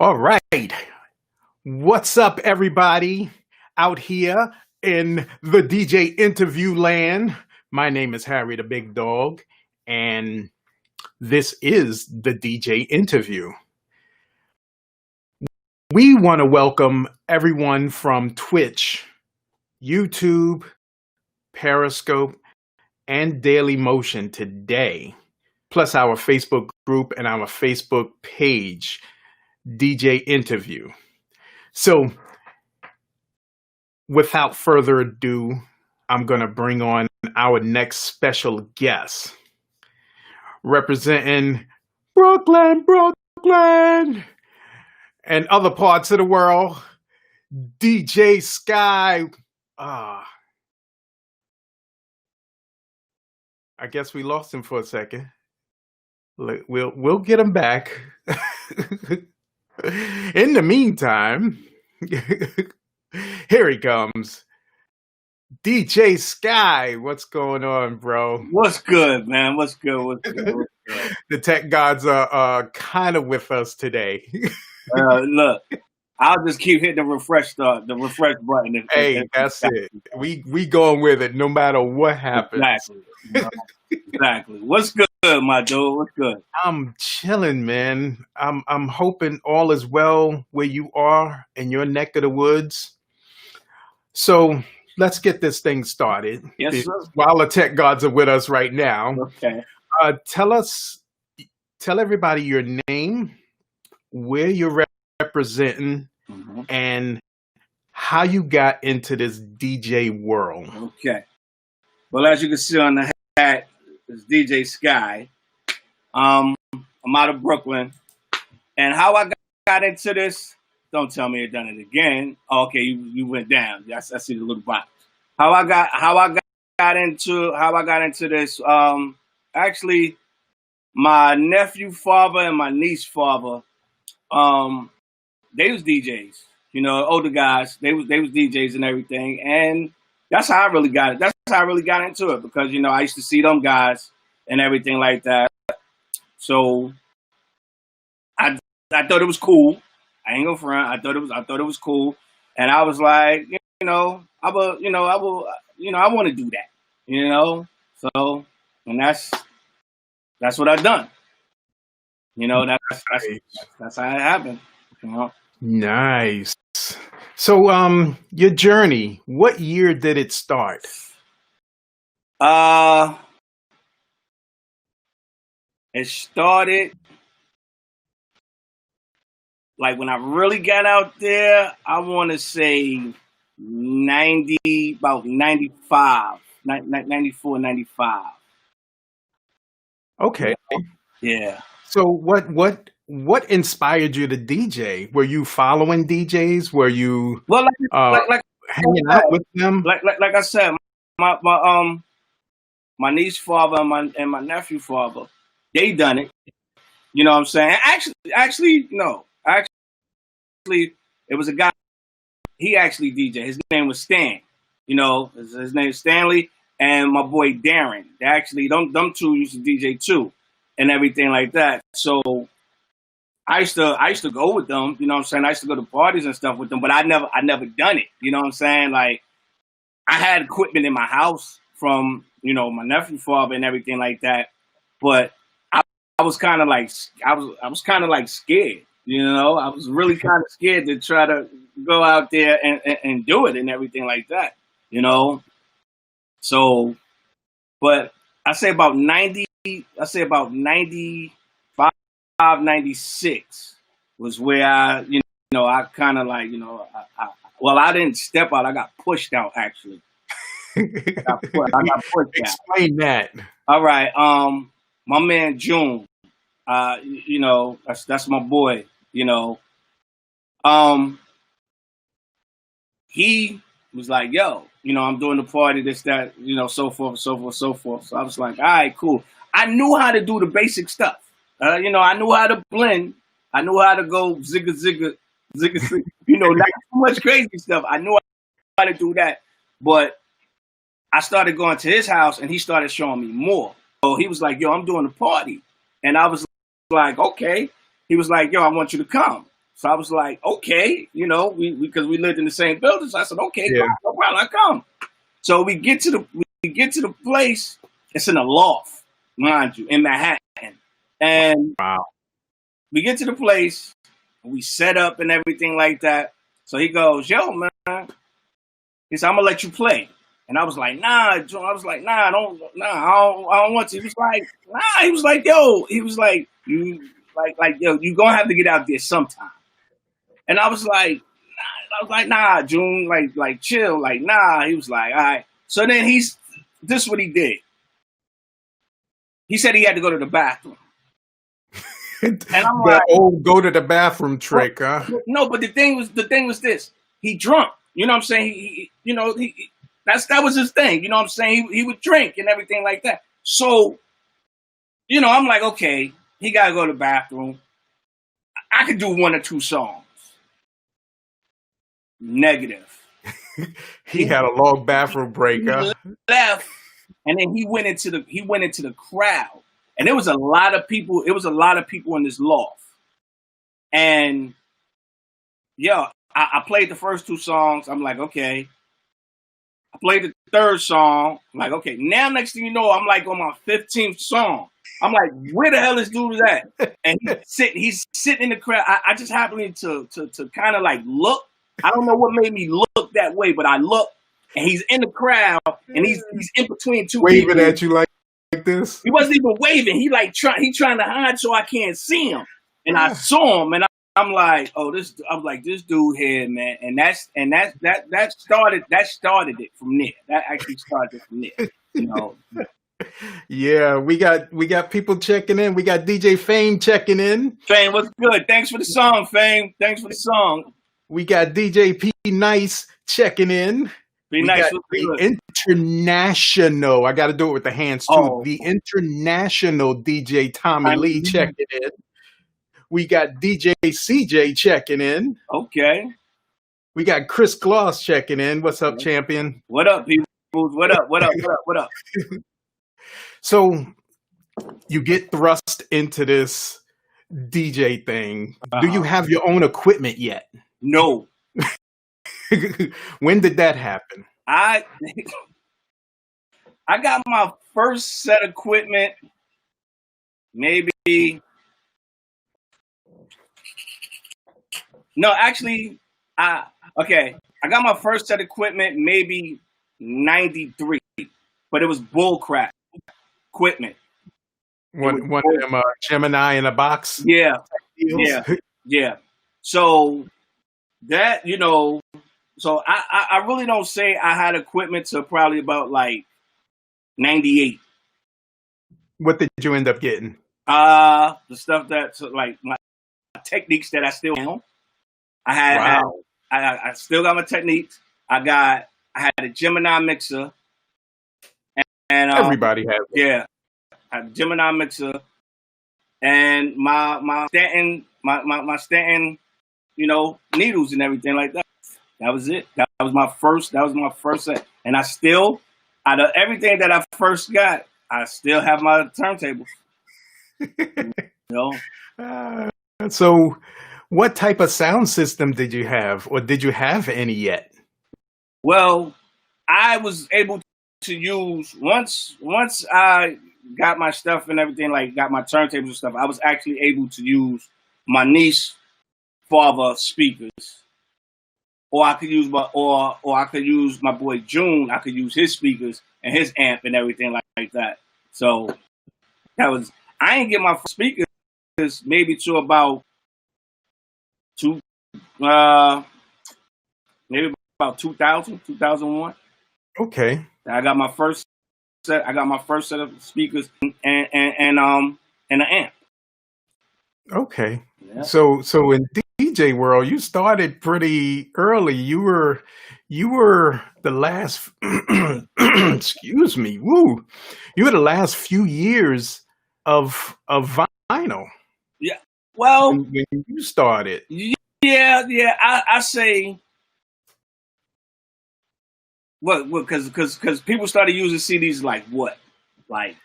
All right. What's up, everybody out here in the DJ interview land? My name is Harry the Big Dog, and this is the DJ interview. We want to welcome everyone from Twitch, YouTube, Periscope, and Daily Motion today, plus our Facebook group and our Facebook page, DJ Interview. So, without further ado, I'm going to bring on our next special guest, representing Brooklyn, and other parts of the world, DJ Sky. I guess we lost him for a second. We'll get him back. In the meantime, here he comes. DJ Sky, what's going on, bro? What's good, man? What's good? What's good? The tech gods are kind of with us today. Look, I'll just keep hitting the refresh button. That's it. We going with it no matter what happens. Exactly. What's good, my dude? What's good? I'm chilling, man. I'm hoping all is well where you are in your neck of the woods. So let's get this thing started. Yes, sir. While the tech gods are with us right now. Okay. Tell everybody your name, where you're representing, and how you got into this DJ world. Okay. Well, as you can see on the hat, it's DJ Sky. I'm out of Brooklyn. And how I got into this, don't tell me you've done it again. Okay, you went down. Yes, I see the little box. How I got into this, actually my nephew father and my niece father, they was DJs. You know, older guys, they was DJs and everything. And that's how I really got it. That's how I really got into it because, you know, I used to see them guys and everything like that. So I thought it was cool. I ain't gonna front. I thought it was cool. And I was like, I want to do that. You know? So, and that's what I've done. You know, that's how it happened. You know? Nice. So, your journey, what year did it start? It started like when I really got out there, I want to say about 95, 94, 95. Okay. Yeah. So what inspired you to DJ? Were you following DJs? Were you like hanging out with them? Like I said, my niece father and my nephew father, they done it. You know what I'm saying? Actually, no. Actually, it was a guy. He actually DJ. His name was Stan. You know, his name is Stanley, and my boy Darren. They actually, them two used to DJ too, and everything like that. So I used to go with them. You know what I'm saying? I used to go to parties and stuff with them, but I never done it. You know what I'm saying? Like I had equipment in my house from, you know, my nephew father and everything like that, but I was kind of like scared. You know, I was really kind of scared to try to go out there and do it and everything like that, you know? So, but I say about 95, 96 was where I kind of like, I didn't step out. I got pushed out, actually. I got pushed Explain that. All right. My man, June, that's my boy. You know, he was like, yo, you know, I'm doing the party, this, that, you know, so forth. So I was like, all right, cool. I knew how to do the basic stuff. I knew how to blend. I knew how to go zigga, you know, not too much crazy stuff. I knew how to do that. But I started going to his house and he started showing me more. So he was like, yo, I'm doing a party. And I was like, okay. He was like, yo, I want you to come. So I was like, okay, you know, because we lived in the same building. So I said, okay, Yeah. no problem, I come. So we get to the place. It's in a loft, mind you, in Manhattan. And Wow. we get to the place, we set up and everything like that. So he goes, yo, man. He said, I'm gonna let you play. And I was like, nah, Joe. I was like, nah, I don't want to. He was like, nah. He was like, yo. He was like, yo, you gonna have to get out there sometime. And I was like, nah, June, like chill, like nah. He was like, all right. So then this is what he did. He said he had to go to the bathroom. And I'm The like, old go to the bathroom trick, huh? no, but the thing was this. He drunk. You know what I'm saying? That was his thing. You know what I'm saying? He would drink and everything like that. So, you know, I'm like, okay, he got to go to the bathroom. I could do 1 or 2 songs. Negative. He had a long bathroom break, huh? He left, and then he went into the crowd, and there was a lot of people. It was a lot of people in this loft, and yo, I played the first 2 songs. I'm like, okay. I played the 3rd song. I'm like, okay. Now, next thing you know, I'm like on my 15th song. I'm like, where the hell is dude at? And he's sitting in the crowd. I just happened to kind of like look. I don't know what made me look that way, but I looked, and he's in the crowd, and he's in between 2 Waving people. at you like this. He wasn't even waving. He trying to hide so I can't see him. And I saw him, and I'm like, oh, this dude here, man, and that started it from there. That actually started from there, you know. Yeah, we got people checking in. We got DJ Fame checking in. Fame, what's good? Thanks for the song, Fame. Thanks for the song. We got DJ P Nice checking in. Be we nice. got the international. I got to do it with the hands too. Oh. The international DJ Tommy Lee checking in. We got DJ CJ checking in. Okay. We got Chris Gloss checking in. What's up, champion? What up, people? What up? So you get thrust into this DJ thing. Do you have your own equipment yet? No. When did that happen? I got my first set of equipment maybe. No, actually, I got my first set of equipment maybe 93, but it was bullcrap equipment. One of them Gemini in a box? Yeah. Yeah. So that, you know, so I really don't say I had equipment till probably about like 98. What did you end up getting? The stuff that's like my techniques that I still know. I still got my techniques. I had a Gemini mixer, and everybody has it. Yeah, I had a Gemini mixer, and my Stanton, you know, needles and everything like that. That was it. That was my first set, and I still, out of everything that I first got, I still have my turntables. You know. So, what type of sound system did you have, or did you have any yet? Well, I was able to use once I got my stuff and everything, like got my turntables and stuff. I was actually able to use my niece's father speakers, or I could use my boy June. I could use his speakers and his amp and everything like that. So I didn't get my speakers maybe to about maybe about 2000, 2001. Okay. I got my first set. I got my first set of speakers and an amp. Okay. Yeah. So in DJ world, you started pretty early. You were the last. Excuse me. Woo. You were the last few years of vinyl. Yeah. Well, when you started. Yeah. I say. What? Because people started using CDs like what? Like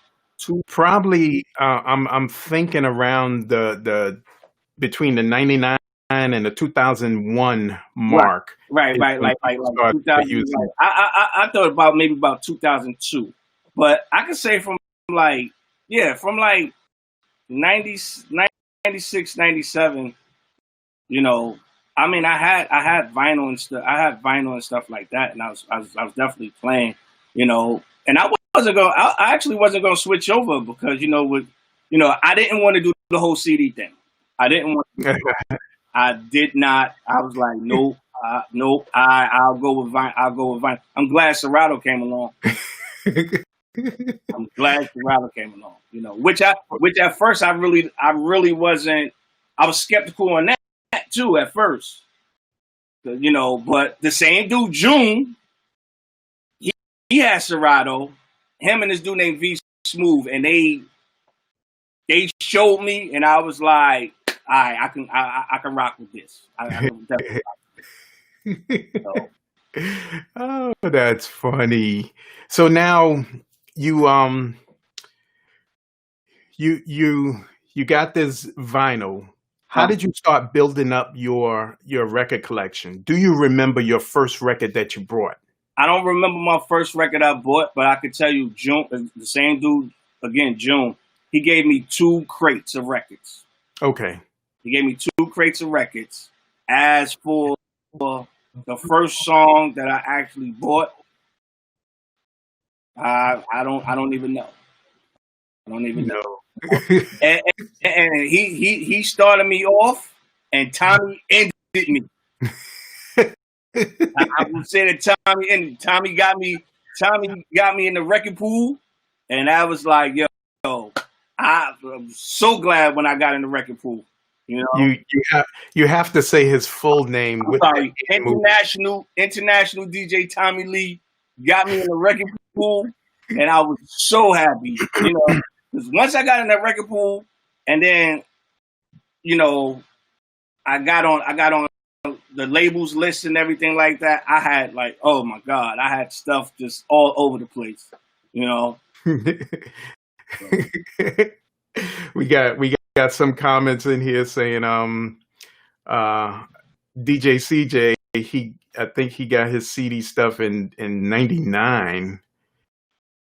probably. I'm thinking around the between the 99 and the 2001 Right, mark right, is right. when Like people started 2000. using. Like I thought about maybe about 2002, but I could say from like from like 90, 96, 97. You know, I mean, I had vinyl and stuff. I had vinyl and stuff like that, and I was definitely playing. You know, and I wasn't going. I actually wasn't going to switch over because I didn't want to do the whole CD thing. I didn't want. I did not. I was like, nope, nope. I'll go with vinyl. I'll go with vinyl. I'm glad Serato came along. I'm glad Serato came along. You know, which at first I really wasn't. I was skeptical on that too at first. You know, but the same dude June, he had Serato, him and this dude named V Smooth, and they showed me, and I was like, all right, I can rock with this. I can definitely rock with this. So, Oh, that's funny. So now you you got this vinyl. How did you start building up your record collection? Do you remember your first record that you brought? I don't remember my first record I bought, but I could tell you, June, the same dude again, June. He gave me 2 crates of records. Okay. He gave me 2 crates of records. As for the first song that I actually bought, I don't even know. I don't even know. And he started me off, and Tommy ended me. I would say that Tommy got me in the record pool, and I was like, yo, I'm so glad when I got in the record pool. You know, you have to say his full name. I'm sorry, international DJ Tommy Lee got me in the record pool, and I was so happy. You know, because once I got in that record pool, and then I got on the labels list and everything like that. I had like, oh my God, I had stuff just all over the place. You know. we got some comments in here saying DJ CJ, I think he got his CD stuff in 99.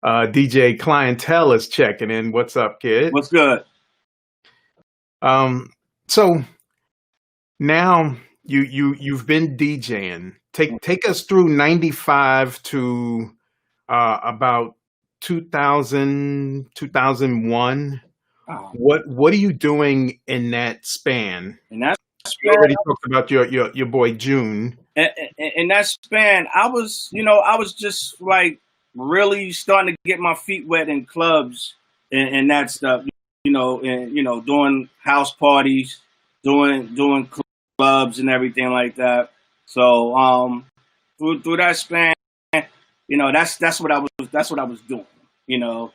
DJ Clientele is checking in. What's up, kid? What's good? So now you've been DJing. Take us through 95 to about 2000, 2001. Oh. What are you doing in that span? In that span, you already talked about your boy June. In that span, I was just like really starting to get my feet wet in clubs and that stuff. Doing house parties, doing clubs and everything like that. So through that span, that's what I was doing.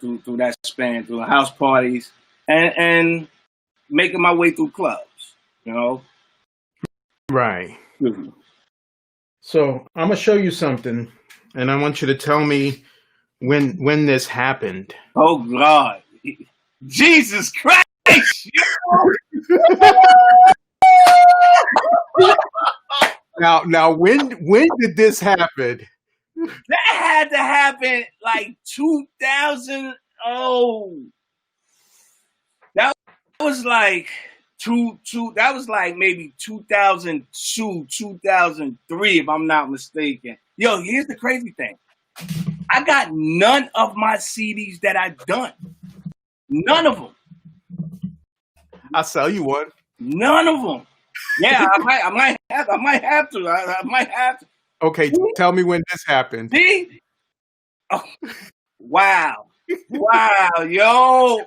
Through that span, through house parties and making my way through clubs. Right. Mm-hmm. So I'm gonna show you something, and I want you to tell me when this happened. Oh God, Jesus Christ! Now, when did this happen? That had to happen like 2000. Oh, that was like that was like maybe 2002, 2003, if I'm not mistaken. Yo, here's the crazy thing. I got none of my CDs that I've done. None of them. I'll sell you one. None of them. Yeah, I might have to. Okay, tell me when this happened. See? Oh, wow. Wow, yo.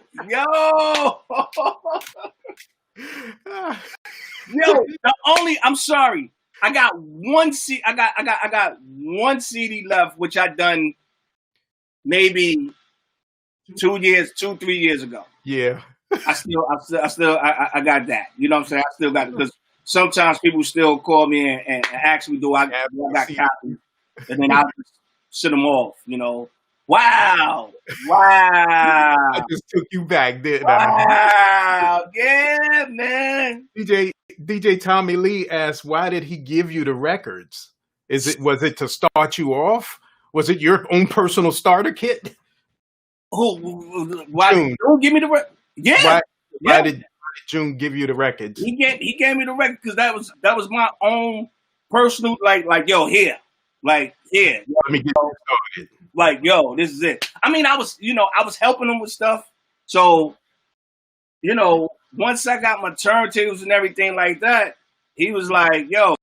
I'm sorry. I got one CD. I got one CD left, which I done maybe 3 years ago. Yeah. I got that. You know what I'm saying? I still got it because sometimes people still call me and ask me, do I got copies? And then I just sit them off. Wow. I just took you back, didn't I? Wow. Yeah, man. DJ DJ Tommy Lee asked, why did he give you the records? Was it to start you off? Was it your own personal starter kit? Why? June. Don't give me the record. Yeah, Why did June give you the records? He gave me the record because that was my own personal like yo here, like here. Let me get you started. Like yo, this is it. I mean, I was helping him with stuff. So, once I got my turntables and everything like that, he was like, yo,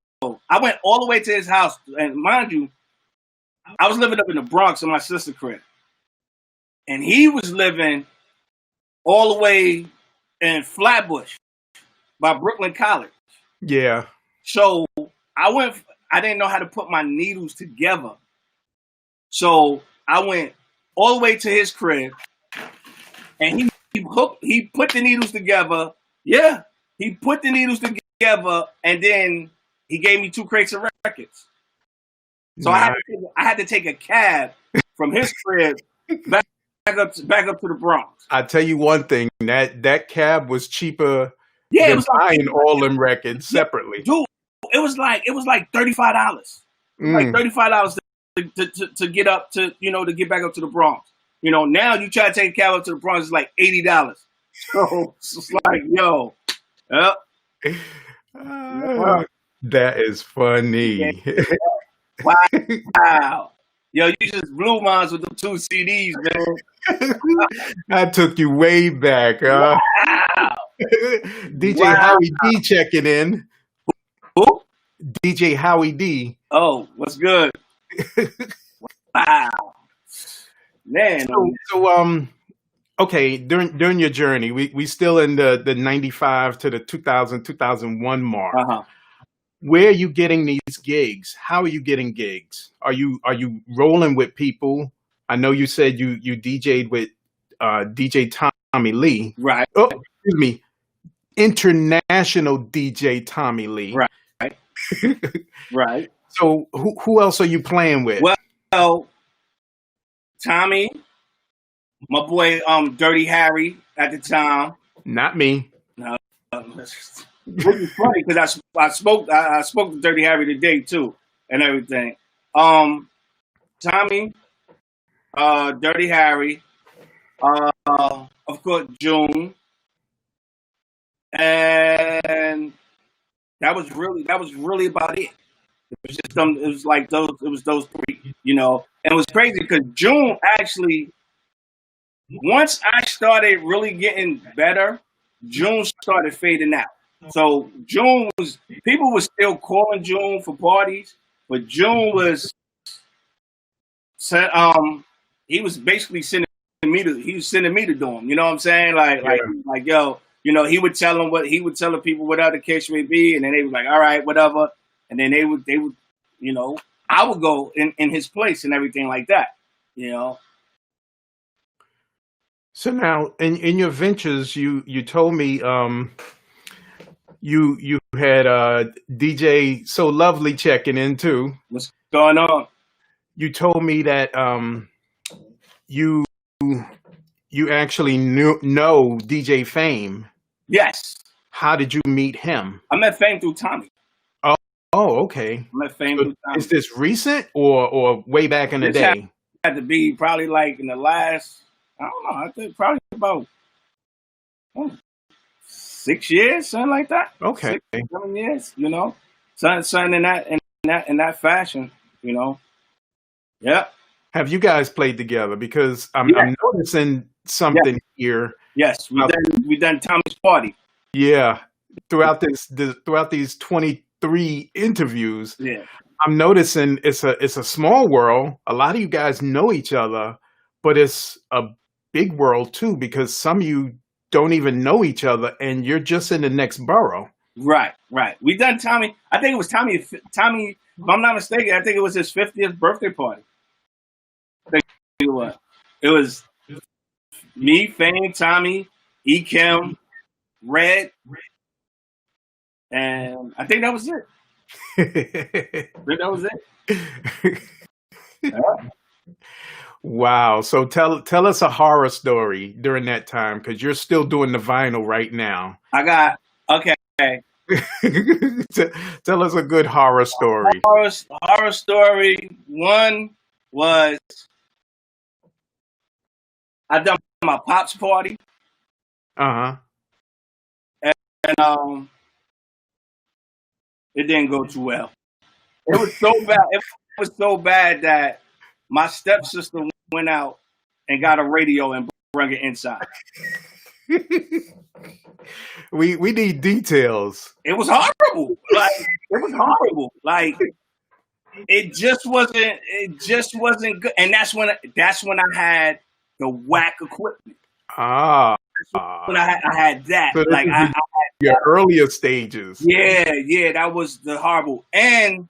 I went all the way to his house, and mind you, I was living up in the Bronx in my sister's crib, and he was living all the way in Flatbush by Brooklyn College. Yeah. So I didn't know how to put my needles together. So I went all the way to his crib, and he put the needles together. Yeah, he put the needles together, and then he gave me 2 crates of records. So I had to take a cab from his crib back up to the Bronx. I tell you one thing, that cab was cheaper than it was buying all them records separately. Dude, it was like $35. Like $35 to get up to to get back up to the Bronx. Now you try to take a cab up to the Bronx, it's like $80. So it's like, yo, that is funny. Wow. Yo, you just blew mine with the 2 CDs, man. I took you way back. Wow. DJ Howie D checking in. Who? DJ Howie D. Oh, what's good? Wow. Man. So okay, during your journey, we still in the 95 to the 2001 mark. Uh-huh. Where are you getting these gigs? How are you getting gigs? Are you rolling with people? I know you said you DJ'd with DJ Tommy Lee. Right. Oh, excuse me. International DJ Tommy Lee. Right. Right. So who else are you playing with? Well, Tommy, my boy Dirty Harry at the time. Not me. No. Which is funny because I spoke to Dirty Harry today too and everything. Tommy, Dirty Harry, of course June, and that was really about it. It was just it was those 3, and it was crazy because June actually, once I started really getting better, June started fading out. So people were still calling June for parties, but June was he was basically sending me to do them. You know what I'm saying? Like yo, he would tell them the people whatever the case may be, and then they were like, all right, whatever, and then they would I would go in his place and everything like that. So now in your ventures, you told me you had DJ So Lovely checking in too. What's going on? You told me that you actually know DJ Fame. Yes. How did you meet him? I met Fame through Tommy. Oh, okay. I met Fame through Tommy. Is this recent or way back in the day? Had to be probably like in the last, I don't know, I think probably about 6 years, something like that. Okay. 6, 7 years, something in that fashion, Yeah. Have you guys played together? Because I'm noticing something here. Yes, we done Tommy's party. Yeah, throughout these 23 interviews. Yeah, I'm noticing it's a small world. A lot of you guys know each other, but it's a big world too because some of you don't even know each other, and you're just in the next borough. Right. We done Tommy. I think it was Tommy. If I'm not mistaken, I think it was his 50th birthday party. It was me, Fame, Tommy, E. Kim, Red, and I think that was it. Yeah. Wow. So tell us a horror story during that time because you're still doing the vinyl right now. Okay. Tell us a good horror story. Horror story. One was I done my pop's party, Uh-huh. and it didn't go too well. It was so bad. It was so bad that my stepsister went out and got a radio and brought it inside. We need details. It was horrible. Like it was horrible. Like it just wasn't good. And that's when I had the whack equipment. Ah. When I had that. So like I your earlier stages. Yeah, that was the horrible. And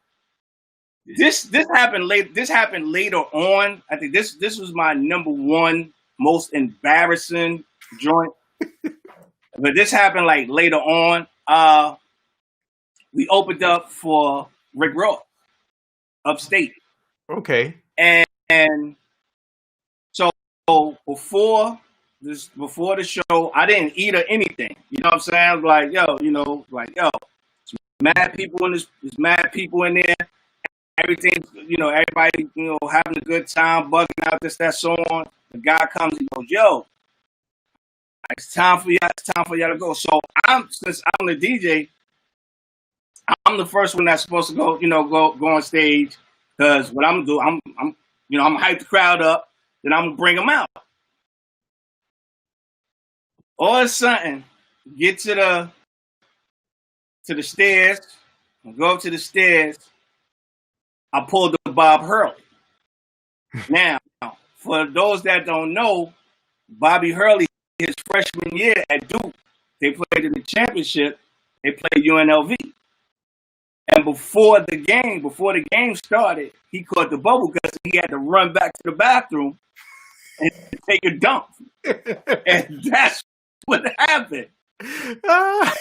this happened late. This happened later on. I think this was my number one most embarrassing joint. But this happened like later on. We opened up for Rick Ross upstate. Okay. And so before the show, I didn't eat or anything. You know what I'm saying? I was like, yo, there's mad people in there. Everything, everybody, having a good time, bugging out, this, that, so on. The guy comes, he goes, yo, it's time for y'all to go. So since I'm the DJ, I'm the first one that's supposed to go on stage, because what I'm gonna do, I'm gonna hype the crowd up, then I'm gonna bring them out. All of a sudden, get to the stairs, go up to the stairs. I pulled the Bob Hurley. Now, for those that don't know, Bobby Hurley, his freshman year at Duke, they played in the championship. They played UNLV. And before the game started, he caught the bubble because he had to run back to the bathroom and take a dump. And that's what happened. I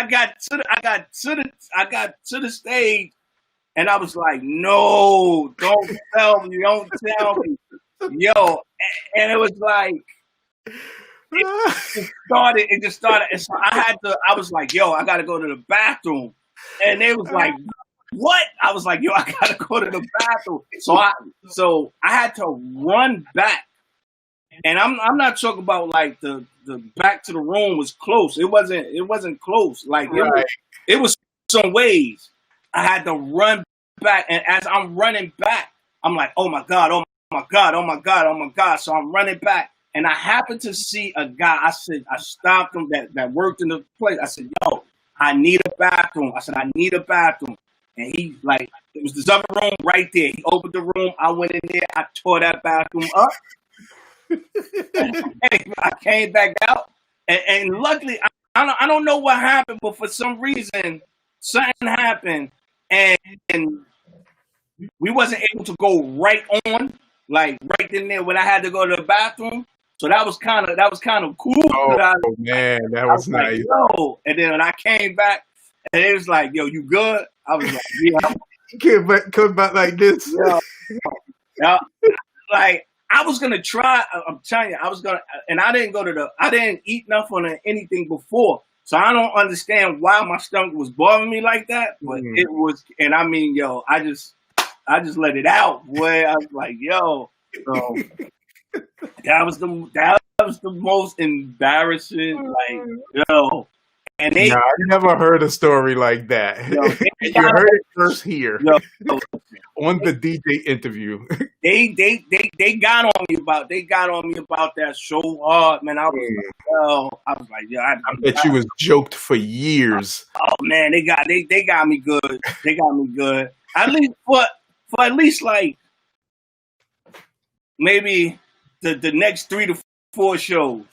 got to the stage, and I was like, "No, don't tell me, yo!" And it was like, it just started. And so I was like, "Yo, I got to go to the bathroom," and they was like, "What?" I was like, "Yo, I got to go to the bathroom." So I had to run back, and I'm not talking about like the back to the room was close. It wasn't close. Like it was some ways. I had to run back, and as I'm running back, I'm like, "Oh my God, oh my God, oh my God, oh my God." So I'm running back, and I happened to see a guy. I stopped him that worked in the place. I said, "Yo, I need a bathroom." I said, "I need a bathroom." And he it was this other room right there. He opened the room. I went in there. I tore that bathroom up. I came back out, and luckily, I don't know what happened, but for some reason, something happened, and we wasn't able to go right on, like right in there when I had to go to the bathroom. So that was kind of cool. Oh man, that was nice. Like, yo. And then when I came back, and it was like, "Yo, you good?" I was like, "Yeah." Come back like this. Yeah. Like I was gonna try. I'm telling you, and I didn't eat nothing or anything before, so I don't understand why my stomach was bothering me like that. But it was, and I mean, yo, I just let it out, boy. I was like, yo, so that was the most embarrassing, like, yo. And I never heard a story like that. Yo, you heard it first here on the DJ interview. They got on me about that so hard, man. I was like, yo, I bet you was joked for years. Oh man, they got me good. They got me good. At least for at least like maybe the next 3 to 4 shows,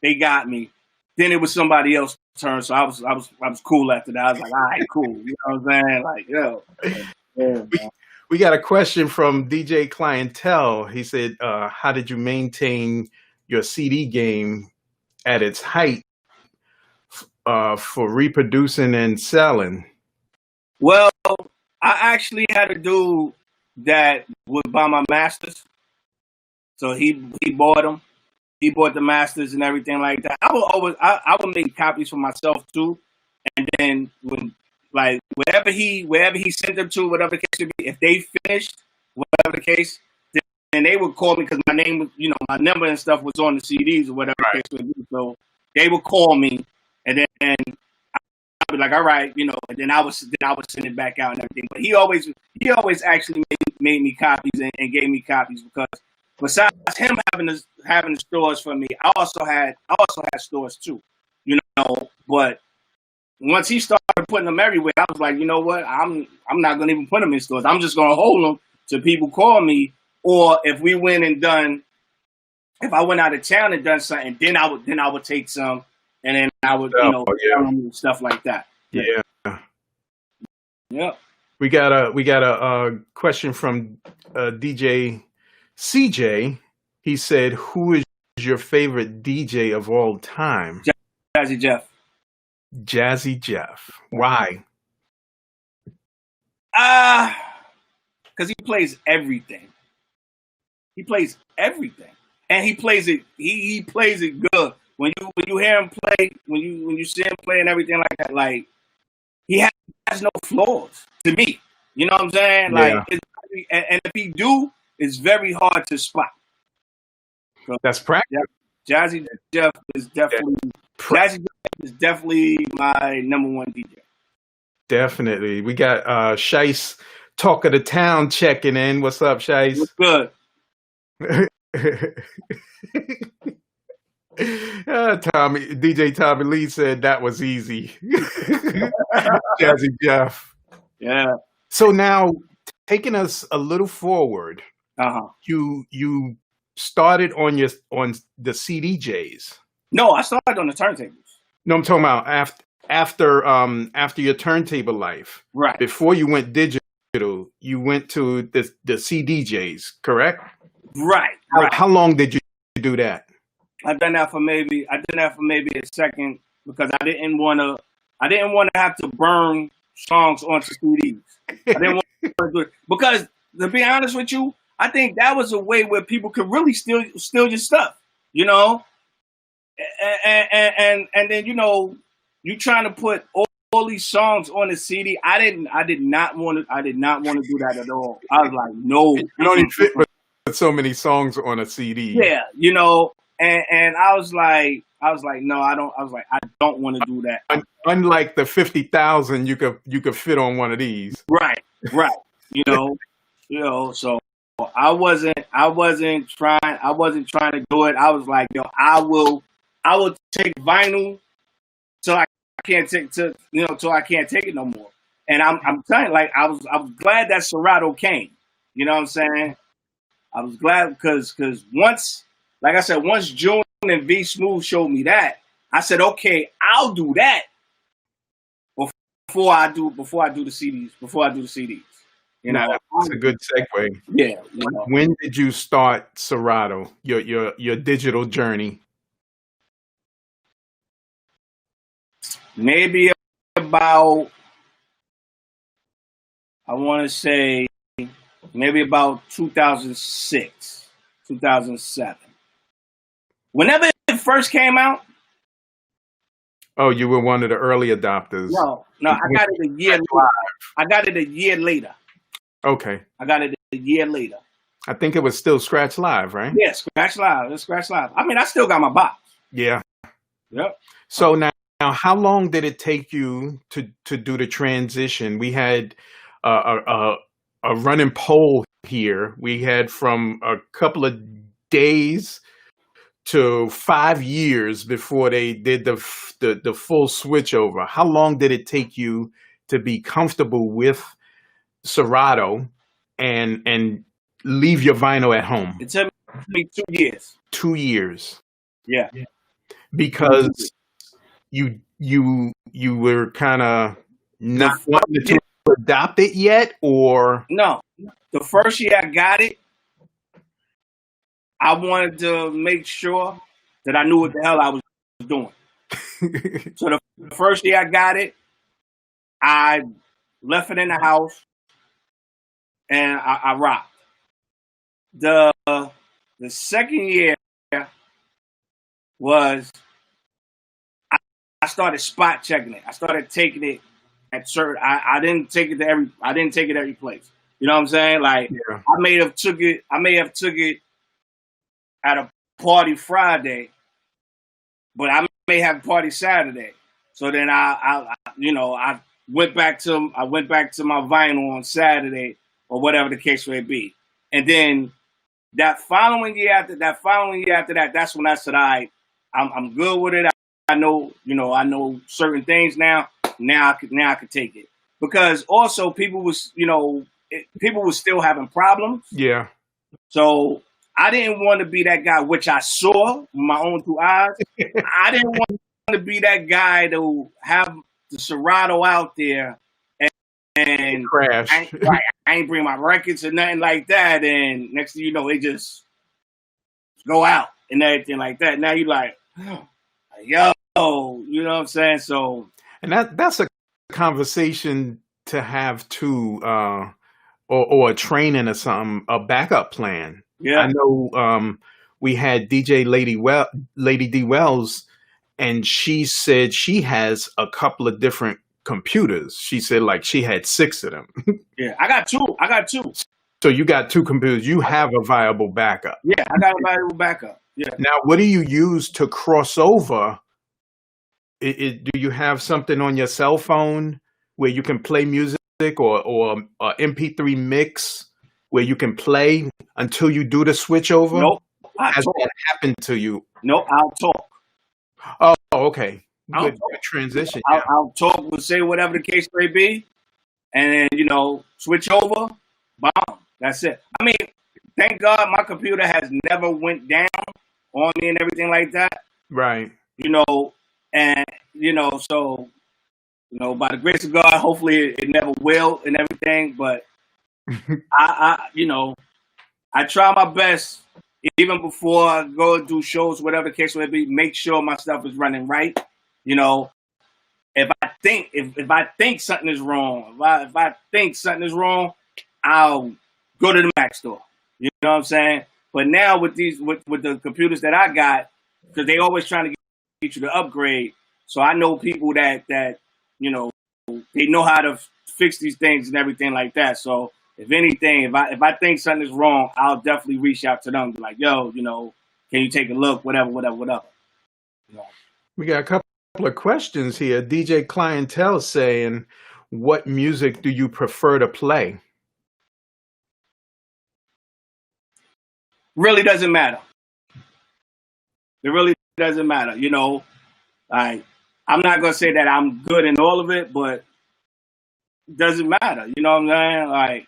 they got me. Then it was somebody else's turn, so I was cool after that. I was like, all right, cool. You know what I'm saying? Like, yo. Yeah, we got a question from DJ Clientele. He said, how did you maintain your CD game at its height for reproducing and selling? Well, I actually had a dude that would buy my masters. So he bought them. He bought the masters and everything like that. I would make copies for myself too, and then when like wherever he sent them to, whatever the case would be, if they finished, whatever the case, then they would call me because my name was, my number and stuff was on the CDs or whatever the case would be. So they would call me, and then I'd be like, all right, and then I would send it back out and everything. But he always actually made me copies and gave me copies, because besides him having the stores for me, I also had stores too, but once he started putting them everywhere, I was like, you know what? I'm not gonna even put them in stores. I'm just gonna hold them till people call me, or if I went out of town and done something, then I would take some, and then I would stuff like that. Yeah. Yep. We got a question from DJ CJ. He said, "Who is your favorite DJ of all time?" Jazzy Jeff. Jazzy Jeff. Why? Because he plays everything. He plays everything, and he plays it. He plays it good. When you hear him play, when you see him play and everything like that, like he has no flaws to me. You know what I'm saying? Like, and if he do, it's very hard to spot. So, that's practice. Jazzy Jeff is definitely my number one DJ. Definitely. We got Shice, Talk of the Town, checking in. What's up, Shice? What's good? DJ Tommy Lee said that was easy. Jazzy Jeff. Yeah. So now, taking us a little forward, you started on the CDJs. No, I started on the turntables. No, I'm talking about after your turntable life. Right. Before you went digital, you went to the CDJs, correct? Right. How long did you do that? I did that for maybe a second, because I didn't want to have to burn songs onto CDs. I didn't want to do it, because to be honest with you, I think that was a way where people could really steal your stuff, and then you trying to put all these songs on the CD. I did not want to do that at all. I was like, no, you don't even fit with so many songs on a CD. Yeah, and I was like, no, I don't. I was like, I don't want to do that. Unlike the 50,000, you could fit on one of these. Right. So I wasn't trying to do it. I was like, I will take vinyl till I can't take it no more. And I'm telling you, like, I was glad that Serato came. You know what I'm saying? I was glad because once, like I said, once June and V Smooth showed me that, I said, okay, I'll do that before I do the CDs. That's a good segue. Yeah. When did you start Serato? Your digital journey? Maybe about, I want to say, maybe about 2006, 2007. Whenever it first came out. Oh, you were one of the early adopters. No, I got it a year later. I got it a year later. Okay. I got it a year later. I think it was still Scratch Live, right? Yeah, Scratch Live. It's Scratch Live. I mean, I still got my box. Yeah. Yep. So now, how long did it take you to do the transition? We had a running poll here. We had from a couple of days to 5 years before they did the full switch over. How long did it take you to be comfortable with Serato and leave your vinyl at home? It took me 2 years. 2 years. Yeah. Because you were kind of not wanting to adopt it yet, or no? The first year I got it, I wanted to make sure that I knew what the hell I was doing. So the first year I got it, I left it in the house and I rocked. The second year was I started spot checking it. I started taking it at certain. I didn't take it to every. I didn't take it every place. You know what I'm saying? Like Yeah. I may have took it. I may have took it at a party Friday, but I may have a party Saturday. So then I went back to my vinyl on Saturday or whatever the case may be, and then that following year after that, that's when I said, all right, I'm good with it. I know, I know certain things now. Now I could take it, because also people was still having problems. Yeah. So I didn't want to be that guy, which I saw with my own two eyes. I didn't want to be that guy to have the Serato out there and Crash. I ain't bring my records or nothing like that. And next thing you know, it just go out and everything like that. Now you like, yo, you know what I'm saying? So, And that's a conversation to have too, or a training or something, a backup plan. yeah, I know we had DJ Lady D Wells, and she said she has a couple of different computers. She said like she had 6 of them. yeah. I got two. So you got 2 computers. You have a viable backup. Yeah, I got a valuable backup. Yeah. Now, what do you use to cross over? Do you have something on your cell phone where you can play music, or a MP3 mix where you can play until you do the switch over? Nope. Has that happened to you? Nope. I'll talk. Oh, okay. I'll Good talk. transition. I'll talk. We'll say whatever the case may be, and then switch over. Bomb. That's it. I mean, thank God my computer has never went down on me and everything like that. Right. And so by the grace of God, hopefully it never will and everything. But I try my best, even before I go and do shows, whatever the case may be, make sure my stuff is running right. If I think something is wrong, if I think something is wrong, I'll go to the Mac store. You know what I'm saying? But now with the computers that I got, because they always trying to get you to upgrade. So I know people that they know how to fix these things and everything like that. So if anything, if I think something is wrong, I'll definitely reach out to them. Be like, yo, can you take a look? Whatever. We got a couple of questions here. DJ Clientele saying, what music do you prefer to play? Really doesn't matter. It really doesn't matter. I'm not gonna say that I'm good in all of it, but it doesn't matter. You know what I'm saying? Like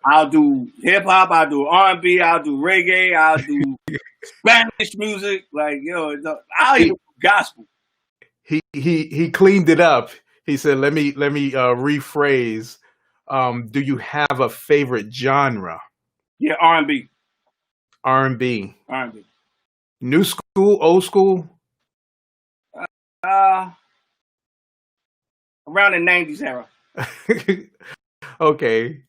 I'll do hip hop, I'll do R&B, I'll do reggae, I'll do Spanish music. Like I'll even do gospel. He cleaned it up. He said, "Let me rephrase. Do you have a favorite genre?" Yeah, R&B. R&B. R&B. New school, old school? Around the 90s era. Okay.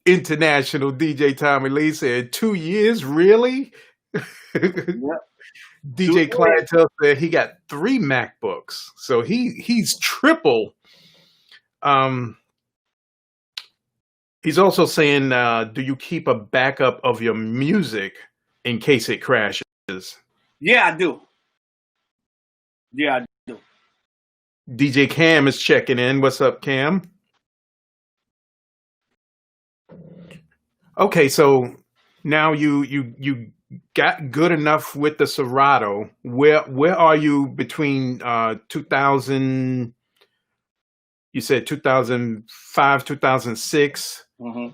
International DJ Tommy Lee said 2 years, really? Yep. DJ Clientele said he got 3 MacBooks, so he's triple. He's also saying, do you keep a backup of your music in case it crashes? Yeah, I do. Yeah, I do. DJ Cam is checking in. What's up, Cam? Okay, so now you got good enough with the Serato. Where are you between 2000? You said 2005, 2006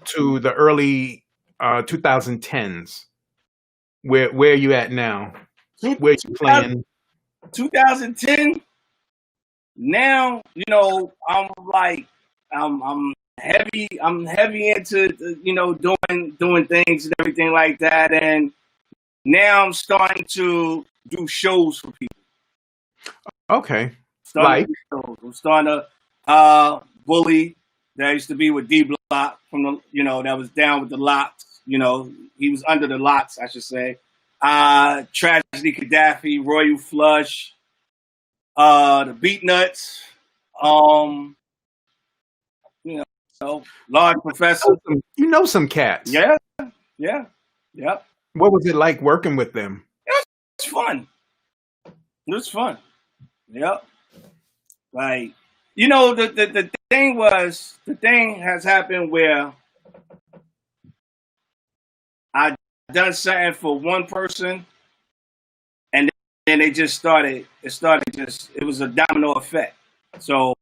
to the early 2010s. Where are you at now? Where you playing? 2010. Now, I'm heavy. I'm heavy into doing things and everything like that. And now I'm starting to do shows for people. Okay. I'm starting to Bully that used to be with D Block from the that was down with the Locks. He was under the Locks, I should say. Tragedy Gaddafi, Royal Flush, the Beat Nuts, um, you know, Large Professor. You know some cats. Yeah, yeah, yep. What was it like working with them? It's fun. It was fun. Yep. Like, the thing has happened where I done something for one person, and then they just started. It was a domino effect. So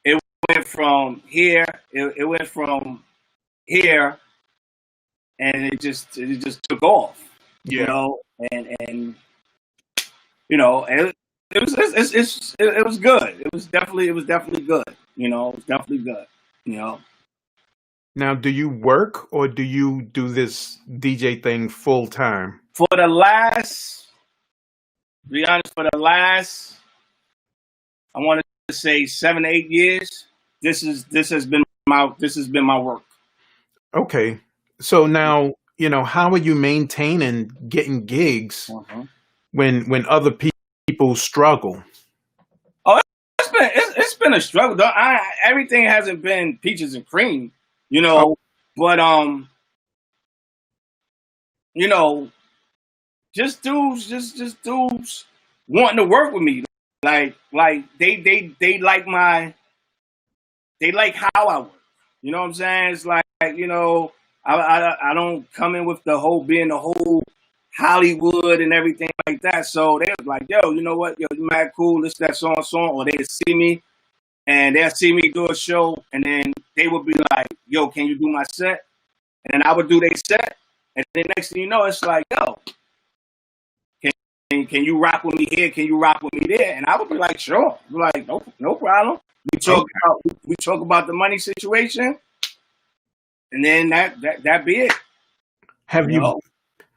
it went from here. It went from here, and it just took off. You Yeah. know, and it was good. It was definitely good. It was definitely good. You know. Now, do you work or do you do this DJ thing full time? For the last, to be honest, I want to say 7 to 8 years. This has been my work. Okay. So now, how are you maintaining getting gigs Uh-huh. when other people struggle? Oh, it's been a struggle. Though. Everything hasn't been peaches and cream, Oh, but you know, just dudes wanting to work with me. Like they like how I work. You know what I'm saying? It's like, I don't come in with the whole being the whole Hollywood and everything like that. So they was like, yo, you know what? Yo, you mad cool, this, that, so and so. Or they'd see me and they'll see me do a show and then they would be like, yo, can you do my set? And then I would do their set. And then next thing you know, it's like, yo, can you rock with me here? Can you rock with me there? And I would be like, sure. Be like, no problem. We talk about the money situation, and then that be it. have You you know?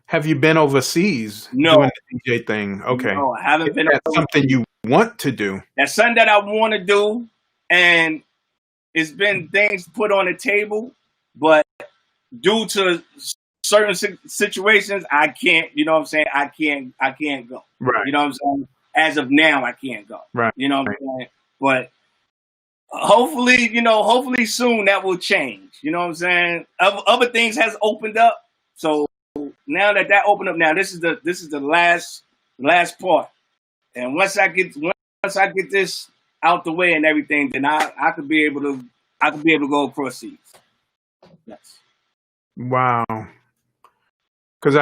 have you been overseas No, doing the DJ thing? Okay. no, I haven't Is been. that something you want to do? That's something that I want to do, and it's been things put on the table, but due to certain situations, I can't. You know what I'm saying? I can't go. Right. You know what I'm saying? As of now, I can't go. Right. You know what I'm saying? But hopefully soon that will change. You know what I'm saying? Other things has opened up. So now that opened up, now this is the last part. And once I get this out the way and everything, then I could be able to go across seas. Yes. Wow. Because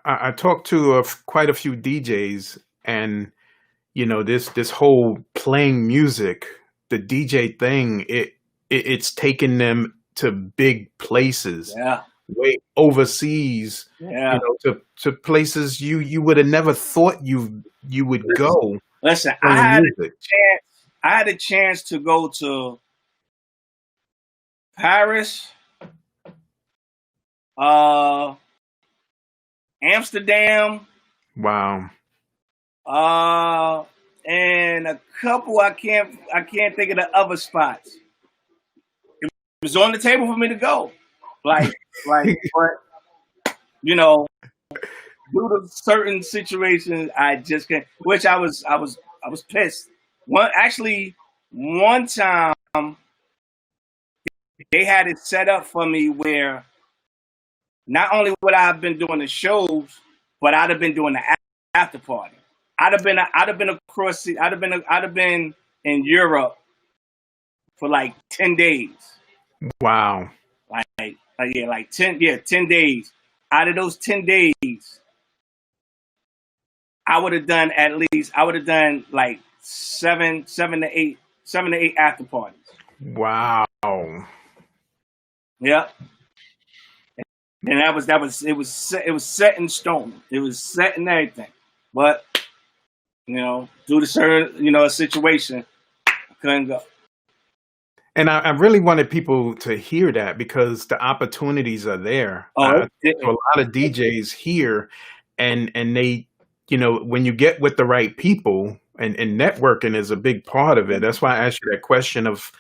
I talked to quite a few DJs, and this whole playing music, the DJ thing, it's taken them to big places, Yeah. way overseas, Yeah. to places you would have never thought you would go Listen, playing music. I had a chance to go to Paris, Amsterdam, Wow. and a couple I can't think of the other spots. It was on the table for me to go. But due to certain situations I just can't, which I was pissed. One time they had it set up for me where not only would I have been doing the shows, but I'd have been doing the after party. I'd have been across. I'd have been in Europe for like 10 days. Wow. Like 10 days. Out of those 10 days, I would have done like seven to eight after parties. Wow. Yep. And it was set in stone. It was set in everything. But due to certain a situation, I couldn't go. And I really wanted people to hear that because the opportunities are there. Oh, So a lot of DJs here, and they, when you get with the right people, and networking is a big part of it. That's why I asked you that question of,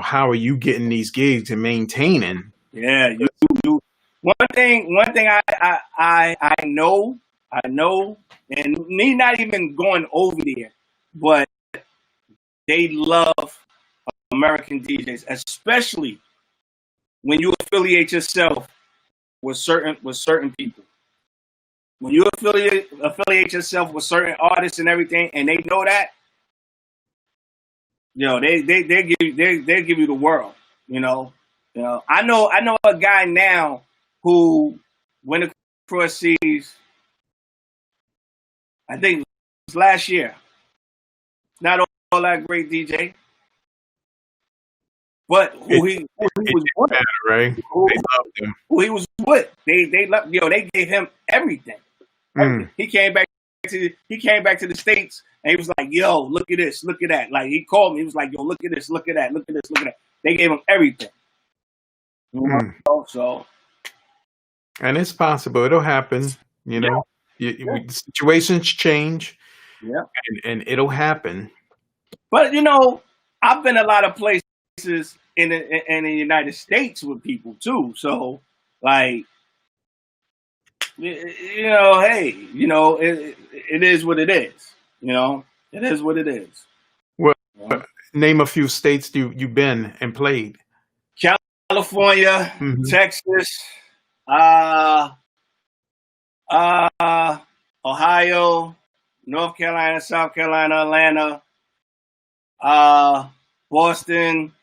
how are you getting these gigs and maintaining? yeah, you. One thing I know, and me not even going over there, but they love American DJs, especially when you affiliate yourself with certain people. When you affiliate yourself with certain artists and everything, and they know that, they give you the world. I know a guy now who went across seas. I think it was last year. Not all that great DJ, but who he was with, right? who, They loved him. who he was with. They gave him everything. He came back to the States and he was like, "Yo, look at this, look at that." Like he called me, he was like, "Yo, look at this, look at that, look at this, look at that." They gave him everything. So, and it's possible it'll happen. Situations change. Yeah, and it'll happen. But I've been a lot of places in the United States with people too. So, like, hey, it is what it is. It is what it is. Well, name a few states you've been and played. California, Texas, Ohio, North Carolina, South Carolina, Atlanta, Boston,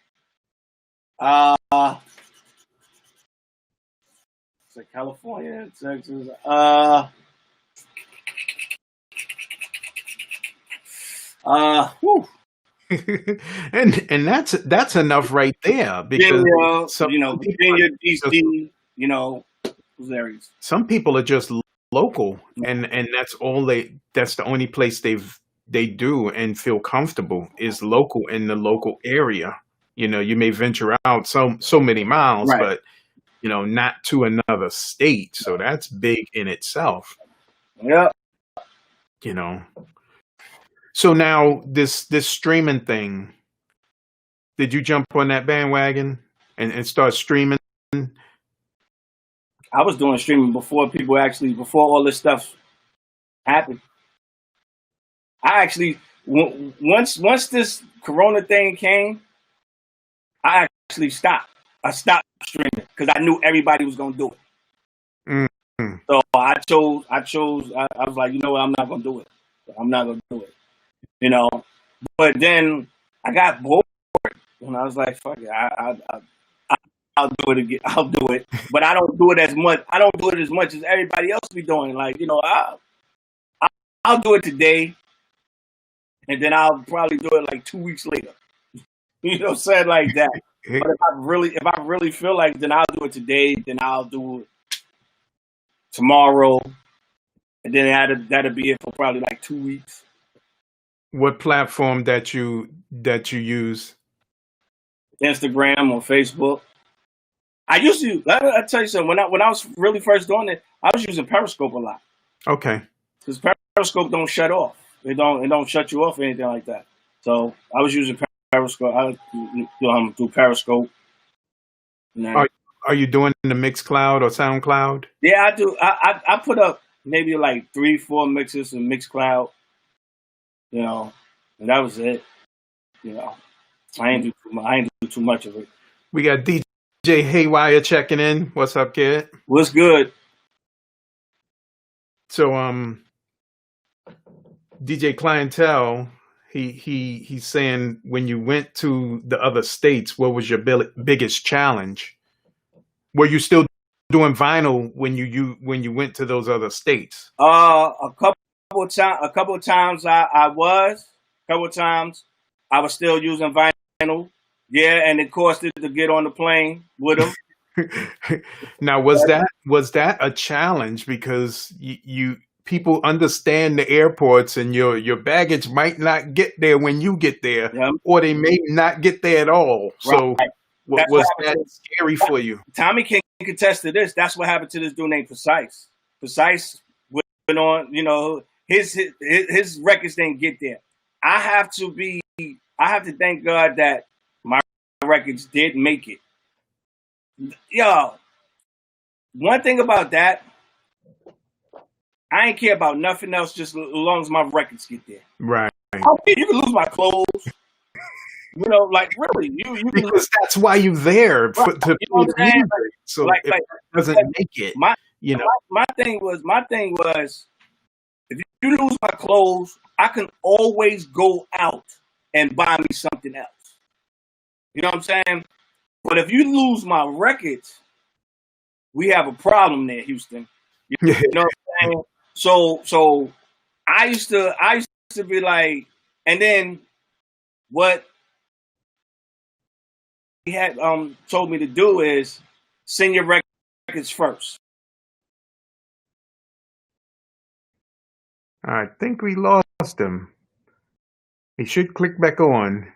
California, Texas, and that's enough right there, because Virginia, DC, those areas. Some people are just local, and that's the only place they do and feel comfortable is local in the local area. You may venture out so many miles, right, but not to another state. So that's big in itself. Yeah. So now this streaming thing, did you jump on that bandwagon and start streaming? I was doing streaming before all this stuff happened. I actually, once this Corona thing came, I actually stopped. I stopped streaming because I knew everybody was going to do it. So I was like, you know what, I'm not going to do it. I'm not going to do it. But then I got bored and I was like, fuck it, I'll do it again. I'll do it, but I don't do it as much. I don't do it as much as everybody else be doing. Like, I'll do it today, and then I'll probably do it like 2 weeks later. Said like that. But if I really feel like, then I'll do it today. Then I'll do it tomorrow, and then that'll be it for probably like 2 weeks. What platform that you use? Instagram or Facebook. I used to. I tell you something. When I was really first doing it, I was using Periscope a lot. Okay. Because Periscope don't shut off. It don't shut you off or anything like that. So I was using Periscope. I do Periscope. Are you doing the Mixcloud or SoundCloud? Yeah, I do. I put up maybe like 3-4 mixes in Mixcloud. And that was it. I ain't do too much of it. We got DJ Haywire checking in. What's up, kid? What's good? So, DJ Clientele, he's saying, when you went to the other states, what was your biggest challenge? Were you still doing vinyl when you went to those other states? A couple of times I was. A couple of times I was still using vinyl. Yeah, and it costed to get on the plane with them. Now, was that a challenge, because people understand the airports, and your baggage might not get there when you get there, or they may not get there at all. So, was that scary for you? Tommy can contest to this. That's what happened to this dude named Precise. Precise went on. His records didn't get there. I have to thank God that my records did make it. Yo, one thing about that, I ain't care about nothing else, just as long as my records get there. Right. You can lose my clothes. You know, like really, you can Because that's why you're there right, to play you know what the I'm saying? music. So Like if like it doesn't like make it, my you know. my thing was if you lose my clothes, I can always go out and buy me something else. You know what I'm saying? But if you lose my records, we have a problem there, Houston. You know what I'm saying? So I used to be like, and then what he had told me to do is send your records first. I think we lost him. He should click back on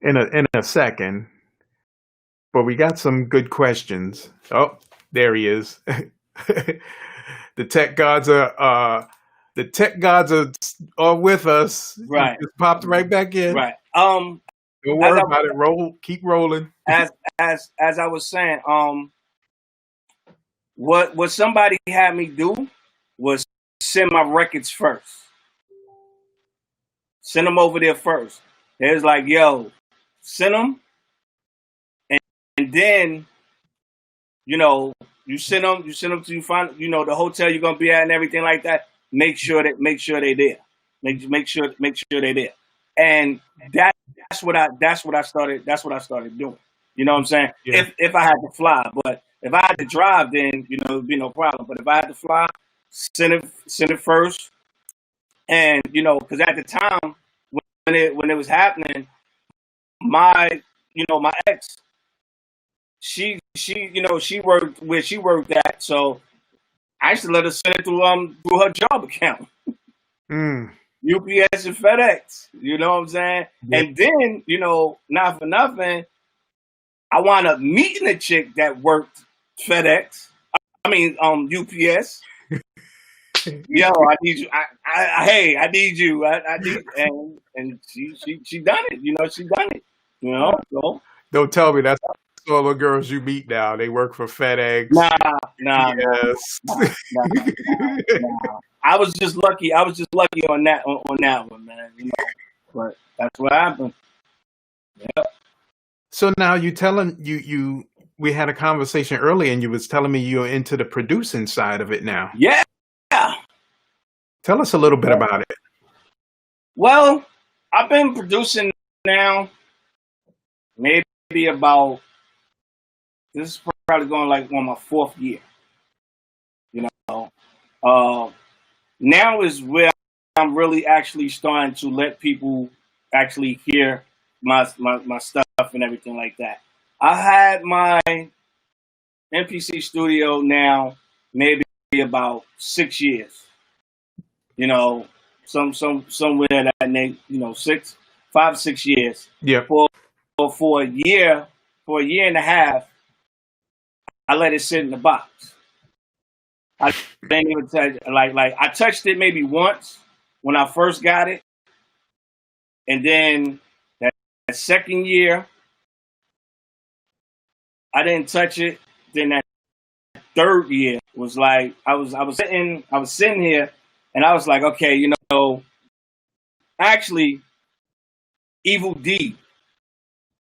in a second. But we got some good questions. Oh, there he is. the tech gods are with us. He Right, just popped right back in. right. Don't As worry about it. Roll, keep rolling. as as I was saying, what somebody had me do was send my records first. Send them over there first. It was like, yo, send them, and then you send them to you find the hotel you're gonna be at and everything like that. Make sure they're there. Make sure they're there. And that's what I started doing. You know what I'm saying? Yeah. If I had to fly, but if I had to drive, then it'd be no problem. But if I had to fly, send it first, and because at the time when it was happening, my my ex, she worked where she worked at, so I used to let her send it through her job account. Mm. UPS and FedEx, you know what I'm saying? Yeah. And then, not for nothing, I wound up meeting a chick that worked FedEx. I mean, UPS. Yo, I need you. Hey, I need you. I need, and she done it. She done it. So Don't tell me that's all the girls you meet now. They work for FedEx. nah. Yes. I was just lucky. I was just lucky on that one, man. But that's what happened. Yeah. So now you telling you we had a conversation earlier and you was telling me you're into the producing side of it now. Yeah. Tell us a little bit about it. Well, I've been producing now maybe about, this is probably going like on my fourth year. Now is where I'm really actually starting to let people actually hear my stuff and everything like that. I had my MPC studio now maybe about 6 years. Somewhere that name, 5 or 6 years. Yeah. For a year and a half, I let it sit in the box. I didn't even touch like I touched it maybe once when I first got it, and then that second year I didn't touch it. Then that third year was like I was sitting here, and I was like, okay, actually, Evil D,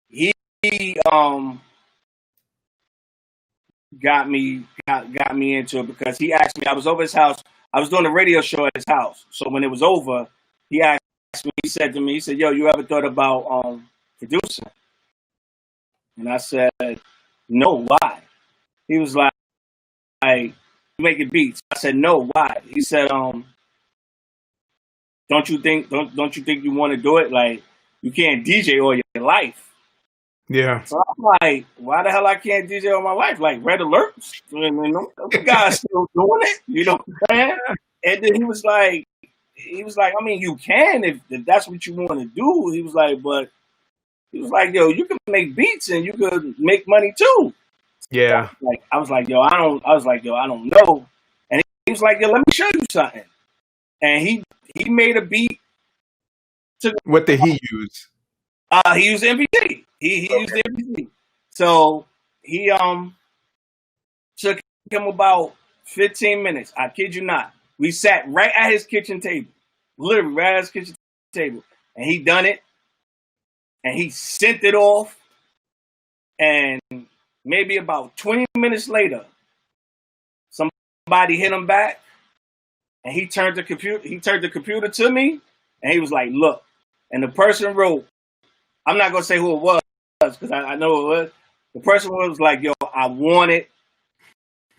he got me into it because he asked me. I was over his house. I was doing a radio show at his house. So when it was over, he asked me. He said to me, he said, "Yo, you ever thought about producing?" And I said, "No, why?" He was like, making beats." I said, "No, why?" He said, don't you think you want to do it? Like, you can't DJ all your life." Yeah. So I'm like, why the hell I can't DJ all my life? Like Red Alerts? The guy's still doing it. You know what I'm saying? And then he was like, I mean, you can if that's what you want to do. He was like, yo, you can make beats and you could make money too. Yeah. I was like, yo, I don't know. And he was like, yo, let me show you something. And he made a beat. What did he use? He used MPC. He used MPC. So he took him about 15 minutes. I kid you not. We sat right at his kitchen table, literally right at his kitchen table, and he done it, and he sent it off, and maybe about 20 minutes later, somebody hit him back, and he turned the computer to me, and he was like, "Look," and the person wrote, I'm not gonna say who it was because I know it was. The person was like, "Yo, I want it,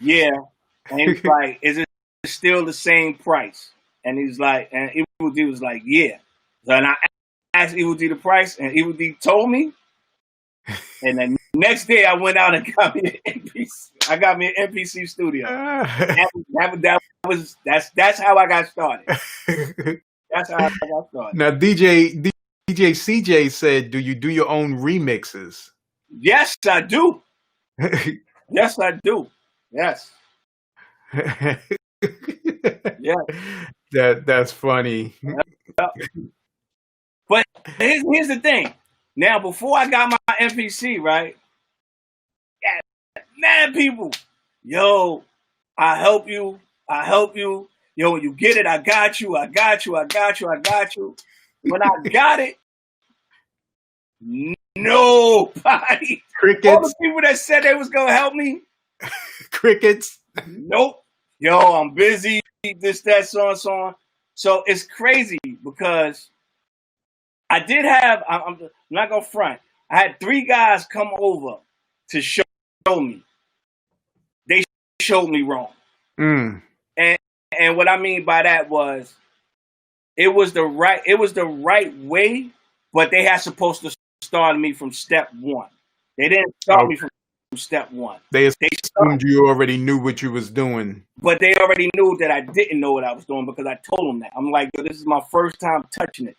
yeah," and he was like, "Is it still the same price?" And he's like, and Evil D was like, "Yeah." So and I asked Evil D the price, and Evil D told me. And the next day, I went out and got me an MPC. I got me an MPC studio. That's how I got started. That's how I got started. Now, DJ CJ said, "Do you do your own remixes?" Yes, I do. Yes, I do. Yes. Yeah. That's funny. But here's the thing. Now, before I got my MPC, right? Yeah, mad people. Yo, I help you. I help you. Yo, when you get it, I got you. I got you. I got you. I got you. When I got it, nobody. Crickets. All the people that said they was gonna help me. Crickets. Nope. Yo, I'm busy. This, that, so and so on. So it's crazy because I did have. I'm not gonna front. I had 3 guys come over to show me. They showed me wrong. And what I mean by that was, it was the right way, but they had supposed to start me from step 1. They didn't start me from step 1. They assumed you already knew what you was doing. But they already knew that I didn't know what I was doing because I told them that. I'm like, yo, this is my first time touching it.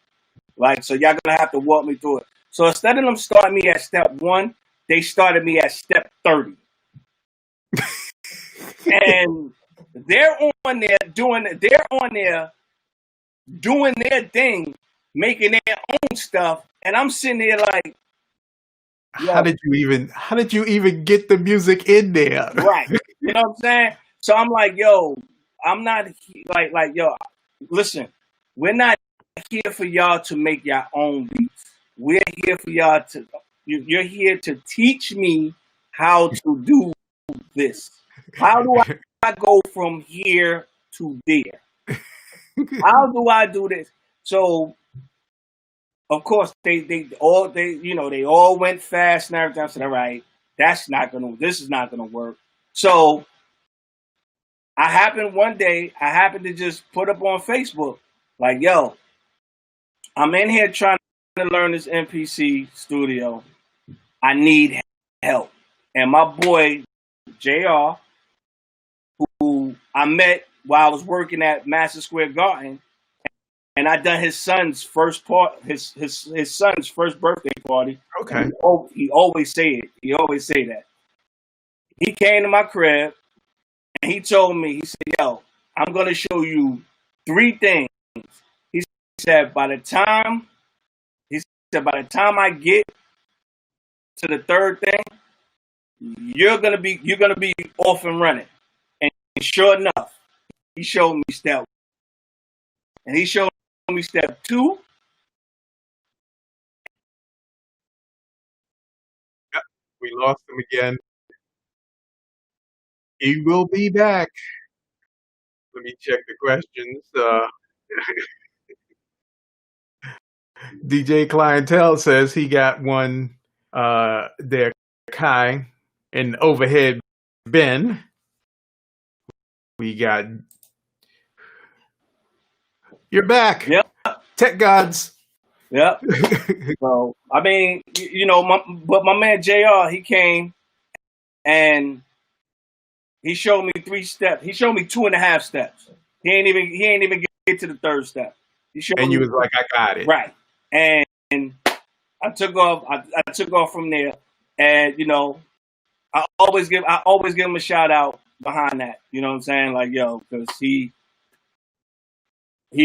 Like, so y'all gonna have to walk me through it. So instead of them starting me at step 1, they started me at step 30. And they're on there doing their thing, making their own stuff, and I'm sitting there like, yo, how did you even get the music in there? Right. You know what I'm saying? So I'm like, yo, I'm not like, yo, listen, we're not here for y'all to make your own beats. We're here for y'all you're here to teach me how to do this. How do I go from here to there? How do I do this? So, of course, they all went fast and everything. I said, all right, this is not gonna work. So I happened to just put up on Facebook, like, yo, I'm in here trying to learn this MPC studio. I need help. And my boy, JR, who I met while I was working at Madison Square Garden, and I done his son's first son's first birthday party. Okay. He always say it. He always say that. He came to my crib and he told me, he said, yo, I'm gonna show you 3 things. He said by the time I get to the 3rd thing, you're gonna be off and running. And sure enough, he showed me step 1. And he showed me step 2. Yep, we lost him again. He will be back. Let me check the questions. DJ Clientele says he got one there, Kai, and overhead Ben. We got... You're back. Yep. Tech gods. Yep. So, I mean, but my man JR, he came and he showed me 3 steps. He showed me 2.5 steps. He ain't even get to the 3rd step. And you was like, I got it. Right. And I took off. I took off from there. And I always give him a shout out behind that. You know what I'm saying? Like, yo, because he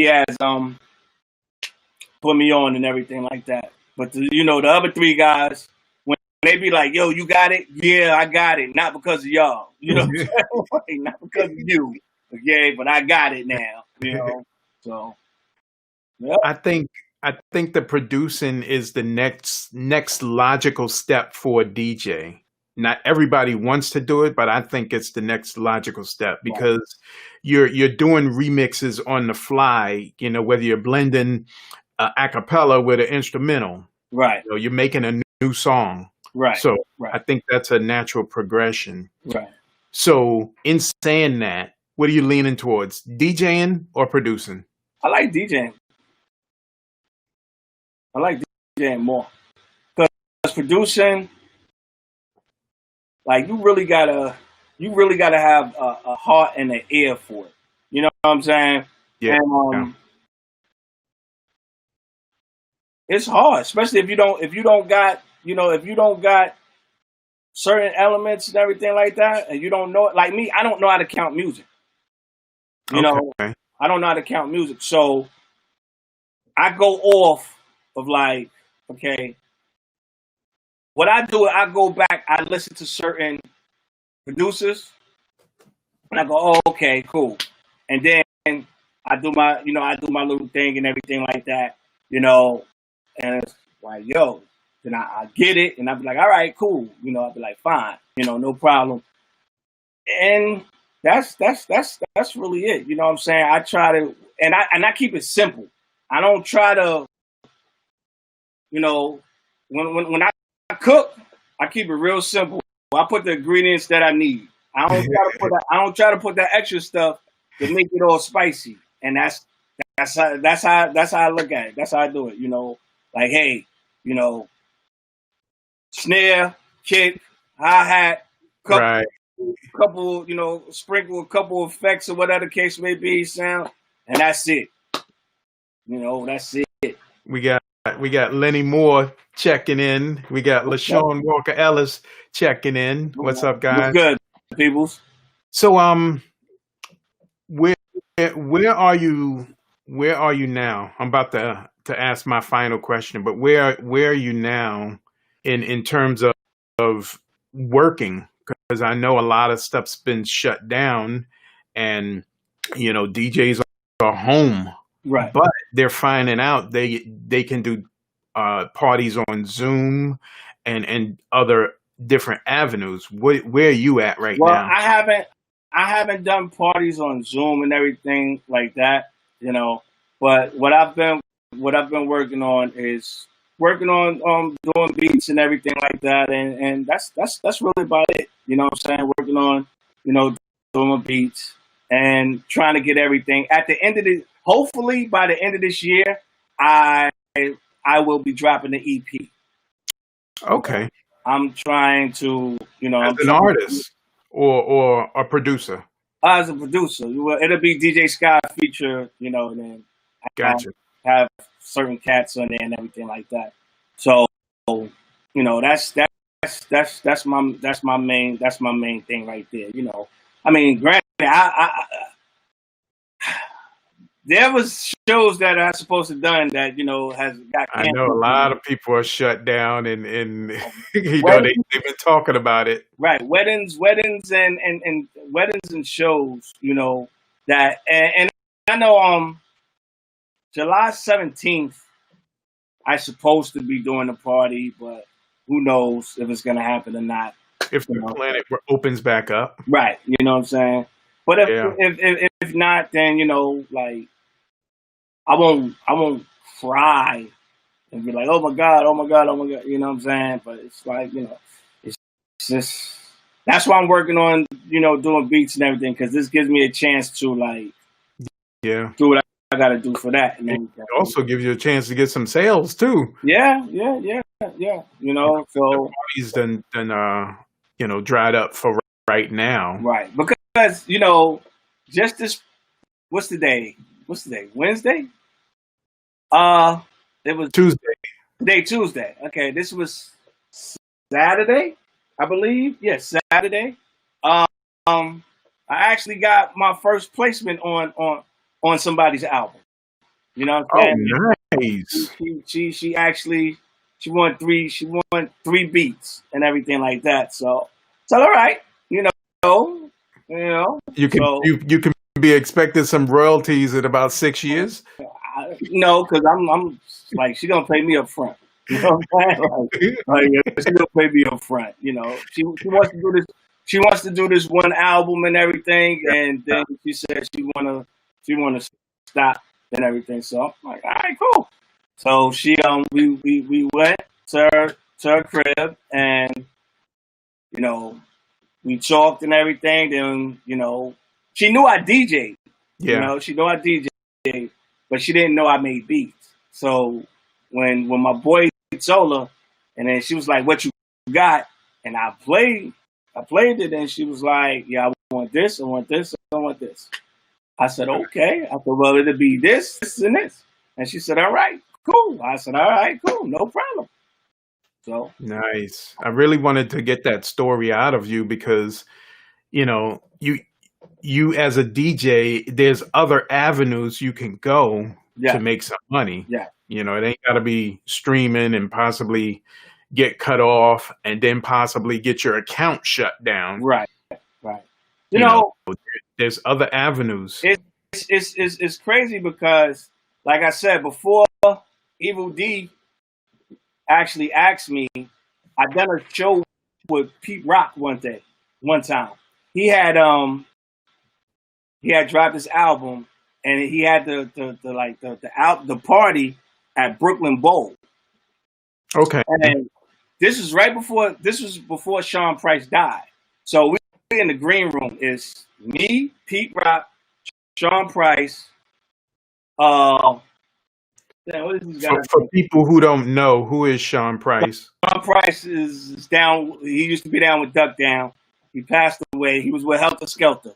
has put me on and everything like that. But the other 3 guys, when they be like, yo, you got it? Yeah, I got it. Not because of y'all. You know what I'm saying? Not because of you. Okay, but I got it now. You know, so yeah, I think the producing is the next logical step for a DJ. Not everybody wants to do it, but I think it's the next logical step right, because you're doing remixes on the fly. You know, whether you're blending a cappella with an instrumental, right, you know, you're making a new song. right, So I right, think that's a natural progression. right. So in saying that, what are you leaning towards, DJing or producing? I like DJing. I like DJing more because producing, like you really gotta have a heart and an ear for it. You know what I'm saying? Yeah. And Yeah. it's hard, especially if you don't got if you don't got certain elements and everything like that, and you don't know it. Like me, I don't know how to count music. You know, Okay. I don't know how to count music, so I go off of like, okay, what I do is I go back, I listen to certain producers, and I go, oh, okay, cool, and then I do my little thing and everything like that, you know, and it's like, yo, then I get it, and I'll be like, all right, cool, I'll be like, fine, no problem, and that's really it, you know what I'm saying? I try to, and I keep it simple. I don't try to, when I cook, I keep it real simple. I put the ingredients that I need. I don't try to put that extra stuff to make it all spicy. And that's how I look at it. That's how I do it. Like, hey, you know, snare, kick, hi hat, Right. couple, sprinkle a couple effects or whatever the case may be, sound, and that's it. That's it. We got Lenny Moore checking in. We got LaShawn Walker Ellis checking in. What's up, guys? What's good, peoples? So where are you now? I'm about to ask my final question, but where are you now in terms of working? Because I know a lot of stuff's been shut down, and DJs are home, Right. but they're finding out they can do parties on Zoom and other different avenues. Where are you at right Well, now? I haven't done parties on Zoom and everything like that, But what I've been working on is doing beats and everything like that, and that's really about it. You know what I'm saying? Working on doing beats and trying to get everything at the end of hopefully by the end of this year, I will be dropping the EP. Okay. I'm trying to, As an artist or a producer? As a producer, it'll be DJ Sky feature, and then Gotcha. have certain cats on there and everything like that. So, that's my main thing right there. I mean, granted, there was shows that I supposed to done that has got canceled. I know a lot of people are shut down, and they've been talking about it. Right, weddings and weddings and shows. That and I know July 17th I supposed to be doing a party, but who knows if it's gonna happen or not. If the planet opens back up, right? You know what I'm saying. But if not, then like I won't cry and be like, oh my god, oh my god, oh my god. You know what I'm saying? But it's like it's just that's why I'm working on doing beats and everything, because this gives me a chance to do what I got to do for that. And then it also gives you a chance to get some sales too. Yeah. So parties done dried up for right now. Right, because just this. What's the day? Wednesday. It was Tuesday. Today, Tuesday. Okay, this was Saturday, I believe. Yes, Saturday. I actually got my first placement on somebody's album. You know what I'm saying? Nice. She actually won three beats and everything like that. So all right, you can be expecting some royalties in about 6 years? No, because I'm like she gonna pay me up front. You know what I'm saying? She gonna pay me up front. You know, she wants to do this. She wants to do this one album and everything, and then she said she wanna stop and everything. So I'm like, all right, cool. So we went to her crib, and you know we talked and everything. Then she knew I DJ'd. Yeah. She knew I DJ'd, but she didn't know I made beats. So when my boy told her, and then she was like, "What you got?" And I played it, and she was like, "Yeah, I want this, I want this, I want this." I said, "Okay." I said, "Well, it'll be this, this, and this." And she said, "All right, cool." I said, "All right, cool, no problem." So Nice. I really wanted to get that story out of you because, you as a DJ, there's other avenues you can go yeah, to make some money. yeah, It ain't got to be streaming and possibly get cut off and then possibly get your account shut down. right, right. You You know, know, there's other avenues. it's crazy because, like I said before, Evil D actually asked me. I done a show with Pete Rock one time. He had dropped his album, and he had the party at Brooklyn Bowl. Okay. And this was before Sean Price died. So we in the green room is me, Pete Rock, Sean Price. What is this guy? For people who don't know, who is Sean Price? Sean Price is down. He used to be down with Duck Down. He passed away. He was with Helter Skelter.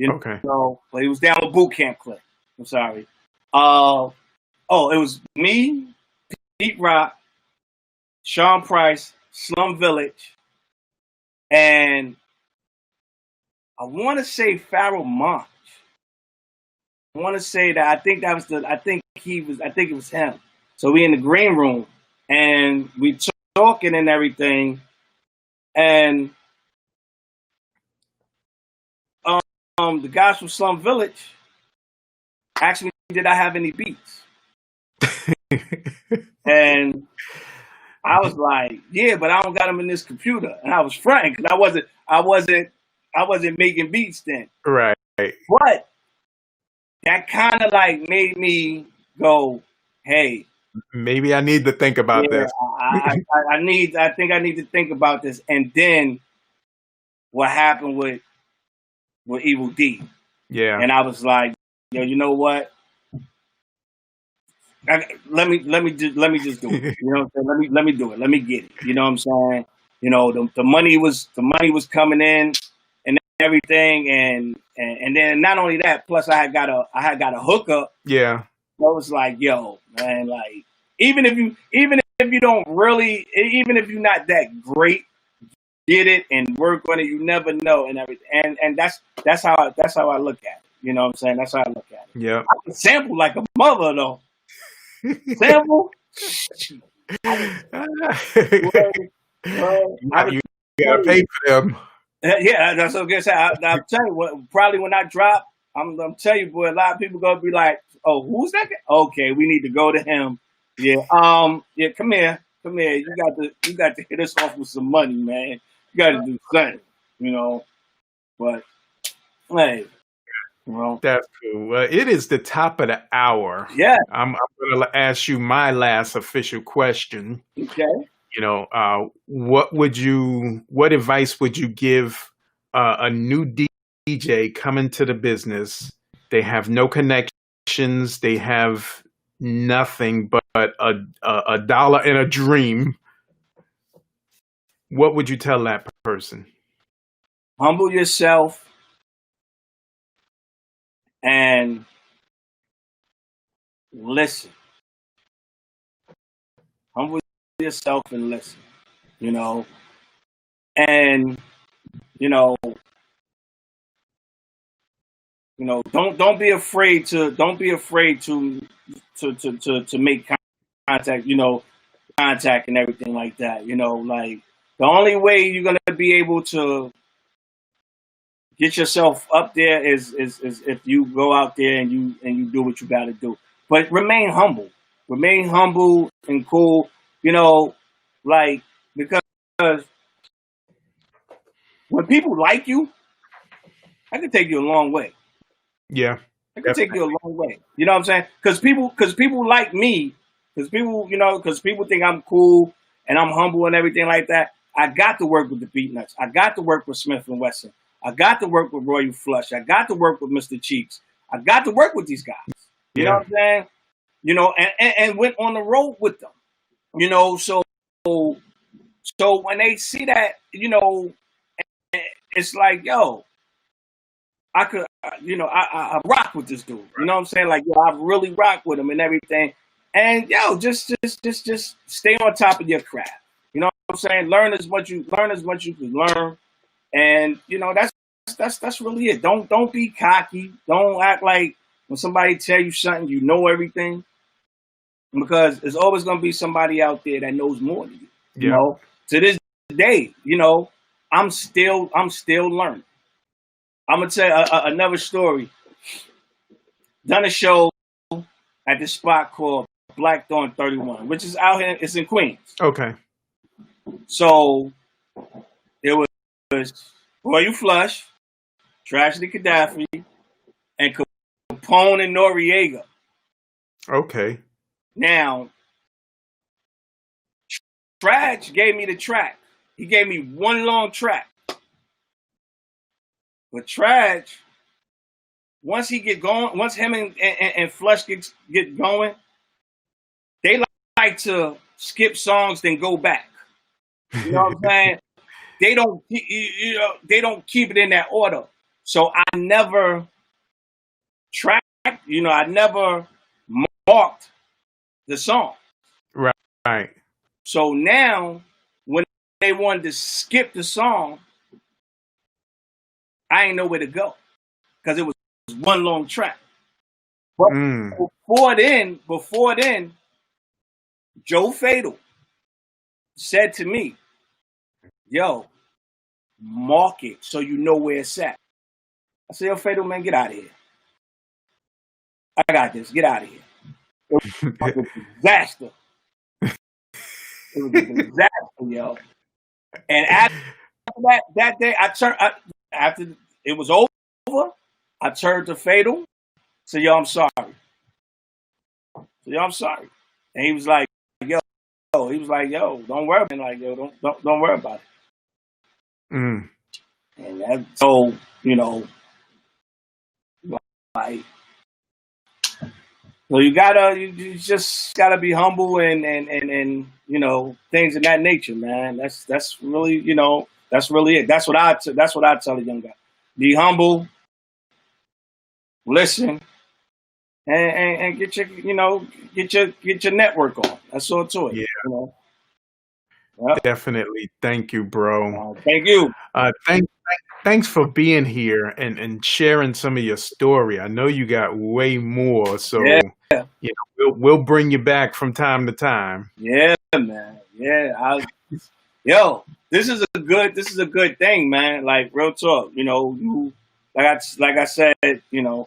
Okay. But he was down with Boot Camp Click. I'm sorry. It was me, Pete Rock, Sean Price, Slum Village, and I want to say Pharoah Monch. I want to say that I think it was him. So we in the green room and we talking and everything, and the guys from Slum Village asked me, did I have any beats? And I was like, yeah, but I don't got them in this computer. And I was fronting because I wasn't making beats then. Right. But that kind of like made me go, hey, maybe I need to think about this. I think I need to think about this. And then what happened with Evil D? Yeah. And I was like, yo, you know what? Let me just do it. You know what I'm saying? Let me do it. Let me get it. You know what I'm saying? The money was coming in and everything, and then not only that, plus I had got a hookup. Yeah. I was like, yo, man, like even if you don't really, even if you're not that great, get it and work on it. You never know and everything. And that's how I look at it. You know what I'm saying? That's how I look at it. Yeah. I can sample like a mother though. Sample. You gotta pay for them. Yeah, that's what I'm gonna say. I'm telling you, probably when I drop, I'm telling you, boy, a lot of people gonna be like, "Oh, who's that guy?" Okay, we need to go to him. Yeah, yeah, come here. You got to hit us off with some money, man. You got to do something, But hey, that's cool. Well, it is the top of the hour. Yeah, I'm gonna ask you my last official question. Okay. What advice would you give a new DJ coming to the business? They have no connections. They have nothing but a dollar and a dream. What would you tell that person? Humble yourself and listen. Humble yourself and listen. And don't be afraid to make contact, contact and everything like that. Like the only way you're gonna be able to get yourself up there is if you go out there and you do what you got to do. But remain humble. Remain humble and cool. You know, like because when people like you, I can take you a long way. Yeah. I can take you a long way. You know what I'm saying? Because people like me. Because people think I'm cool and I'm humble and everything like that. I got to work with the Beatnuts. I got to work with Smith and Wesson. I got to work with Royal Flush. I got to work with Mr. Cheeks. I got to work with these guys. You know what I'm saying? You know, and went on the road with them. You know, so when they see that, you know, it's like, yo, I could, I rock with this dude. You know what I'm saying? Like, yo, I really rock with him and everything. And yo, just stay on top of your craft. You know what I'm saying? Learn as much you can learn. And you know, that's really it. Don't be cocky. Don't act like when somebody tell you something, you know everything. Because there's always gonna be somebody out there that knows more than you. You know, to this day, you know, I'm still learning. I'm gonna tell you another story. Done a show at this spot called Blackthorn 31, which is out here. It's in Queens. Okay. So it was Royal Flush, Tragedy Gaddafi, and Capone and Noriega. Okay. Now, Trag gave me the track. He gave me one long track. But Trag, once he get going, once him and Flush get going, they like to skip songs then go back. You know what I'm saying? They don't keep it in that order. So I never tracked, I never marked the song. Right. So now when they wanted to skip the song, I ain't know where to go because it was one long track. But before then, Joe Fatal said to me, yo, mark it so you know where it's at. I said, yo, Fatal, man, get out of here. I got this. Get out of here. It was a disaster. It was a disaster, yo. And after that day, after it was over, I turned to Fatal. Said, yo, I'm sorry. And he was like, yo, don't worry about it. Like, yo, don't worry about it. And that, so, like, so you just gotta be humble and things of that nature, man. That's really, that's really it. That's what I tell a young guy. Be humble, listen, and get your network on. That's all to it. Yeah. Yep. Definitely. Thank you, bro. Thank you. Thanks for being here and sharing some of your story. I know you got way more, so we'll bring you back from time to time. Yeah, man. Yeah, this is a good thing, man. Like real talk, you like I said, a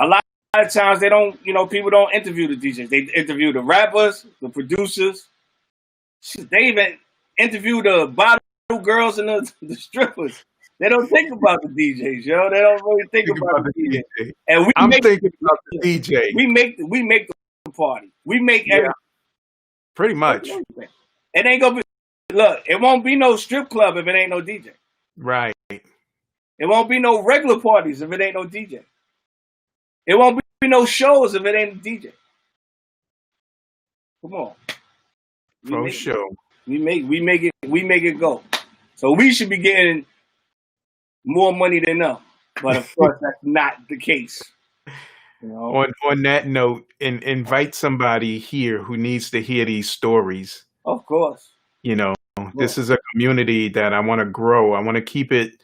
lot of times they don't, people don't interview the DJs. They interview the rappers, the producers. They even interview the bottle girls and the strippers. They don't think about the DJs, yo. They don't really think about the DJ. And I'm thinking about the DJ. We make the party. We make everything. Pretty much. It ain't gonna be. Look, it won't be no strip club if it ain't no DJ. Right. It won't be no regular parties if it ain't no DJ. It won't be no shows if it ain't a DJ. Come on. For sure. We make it go. So we should be getting more money than them. But of course that's not the case. On that note, invite somebody here who needs to hear these stories. Of course. This is a community that I want to grow. I want to keep it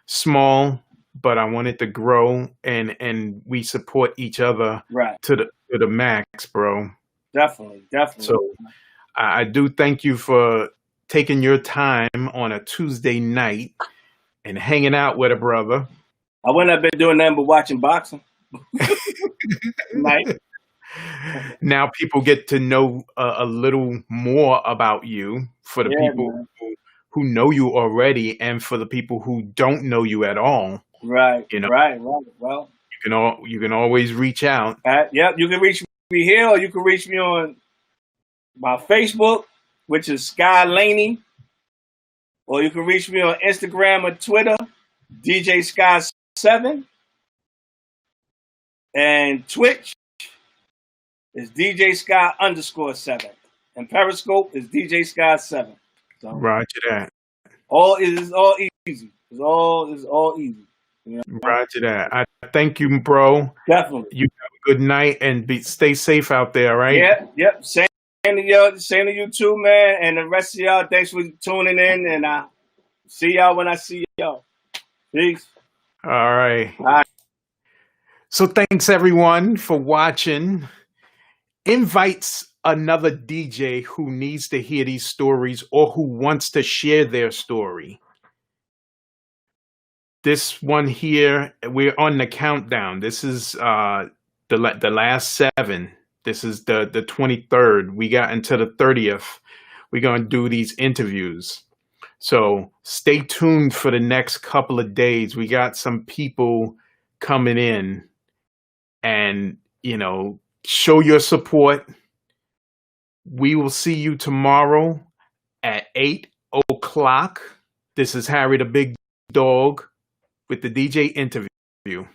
small, but I want it to grow and we support each other to the max, bro. Definitely. So I do thank you for taking your time on a Tuesday night and hanging out with a brother. I wouldn't have been doing nothing but watching boxing. Right? Now people get to know a little more about you for the Yeah, people man. who know you already, and for the people who don't know you at all. Right. You know, Right. Right. Well, you can always reach out. yep. You can reach me here, or you can reach me on my Facebook, which is Sky Laney, or you can reach me on Instagram or Twitter, DJ Sky 7, and Twitch is DJ Sky _7, and Periscope is DJ Sky 7. So Roger that. all is all easy. It's all easy. You know? Roger that. I thank you, bro. Definitely. You have a good night and stay safe out there, right? Yep. Same to you too, man. And the rest of y'all, thanks for tuning in. And I see y'all when I see y'all. Peace. All right. All right. So thanks everyone for watching. Invites another DJ who needs to hear these stories or who wants to share their story. This one here, we're on the countdown. This is the last 7. This is the 23rd. We got until the 30th. We're going to do these interviews. So stay tuned for the next couple of days. We got some people coming in, and, you know, show your support. We will see you tomorrow at 8 o'clock. This is Harry the Big Dog with the DJ interview.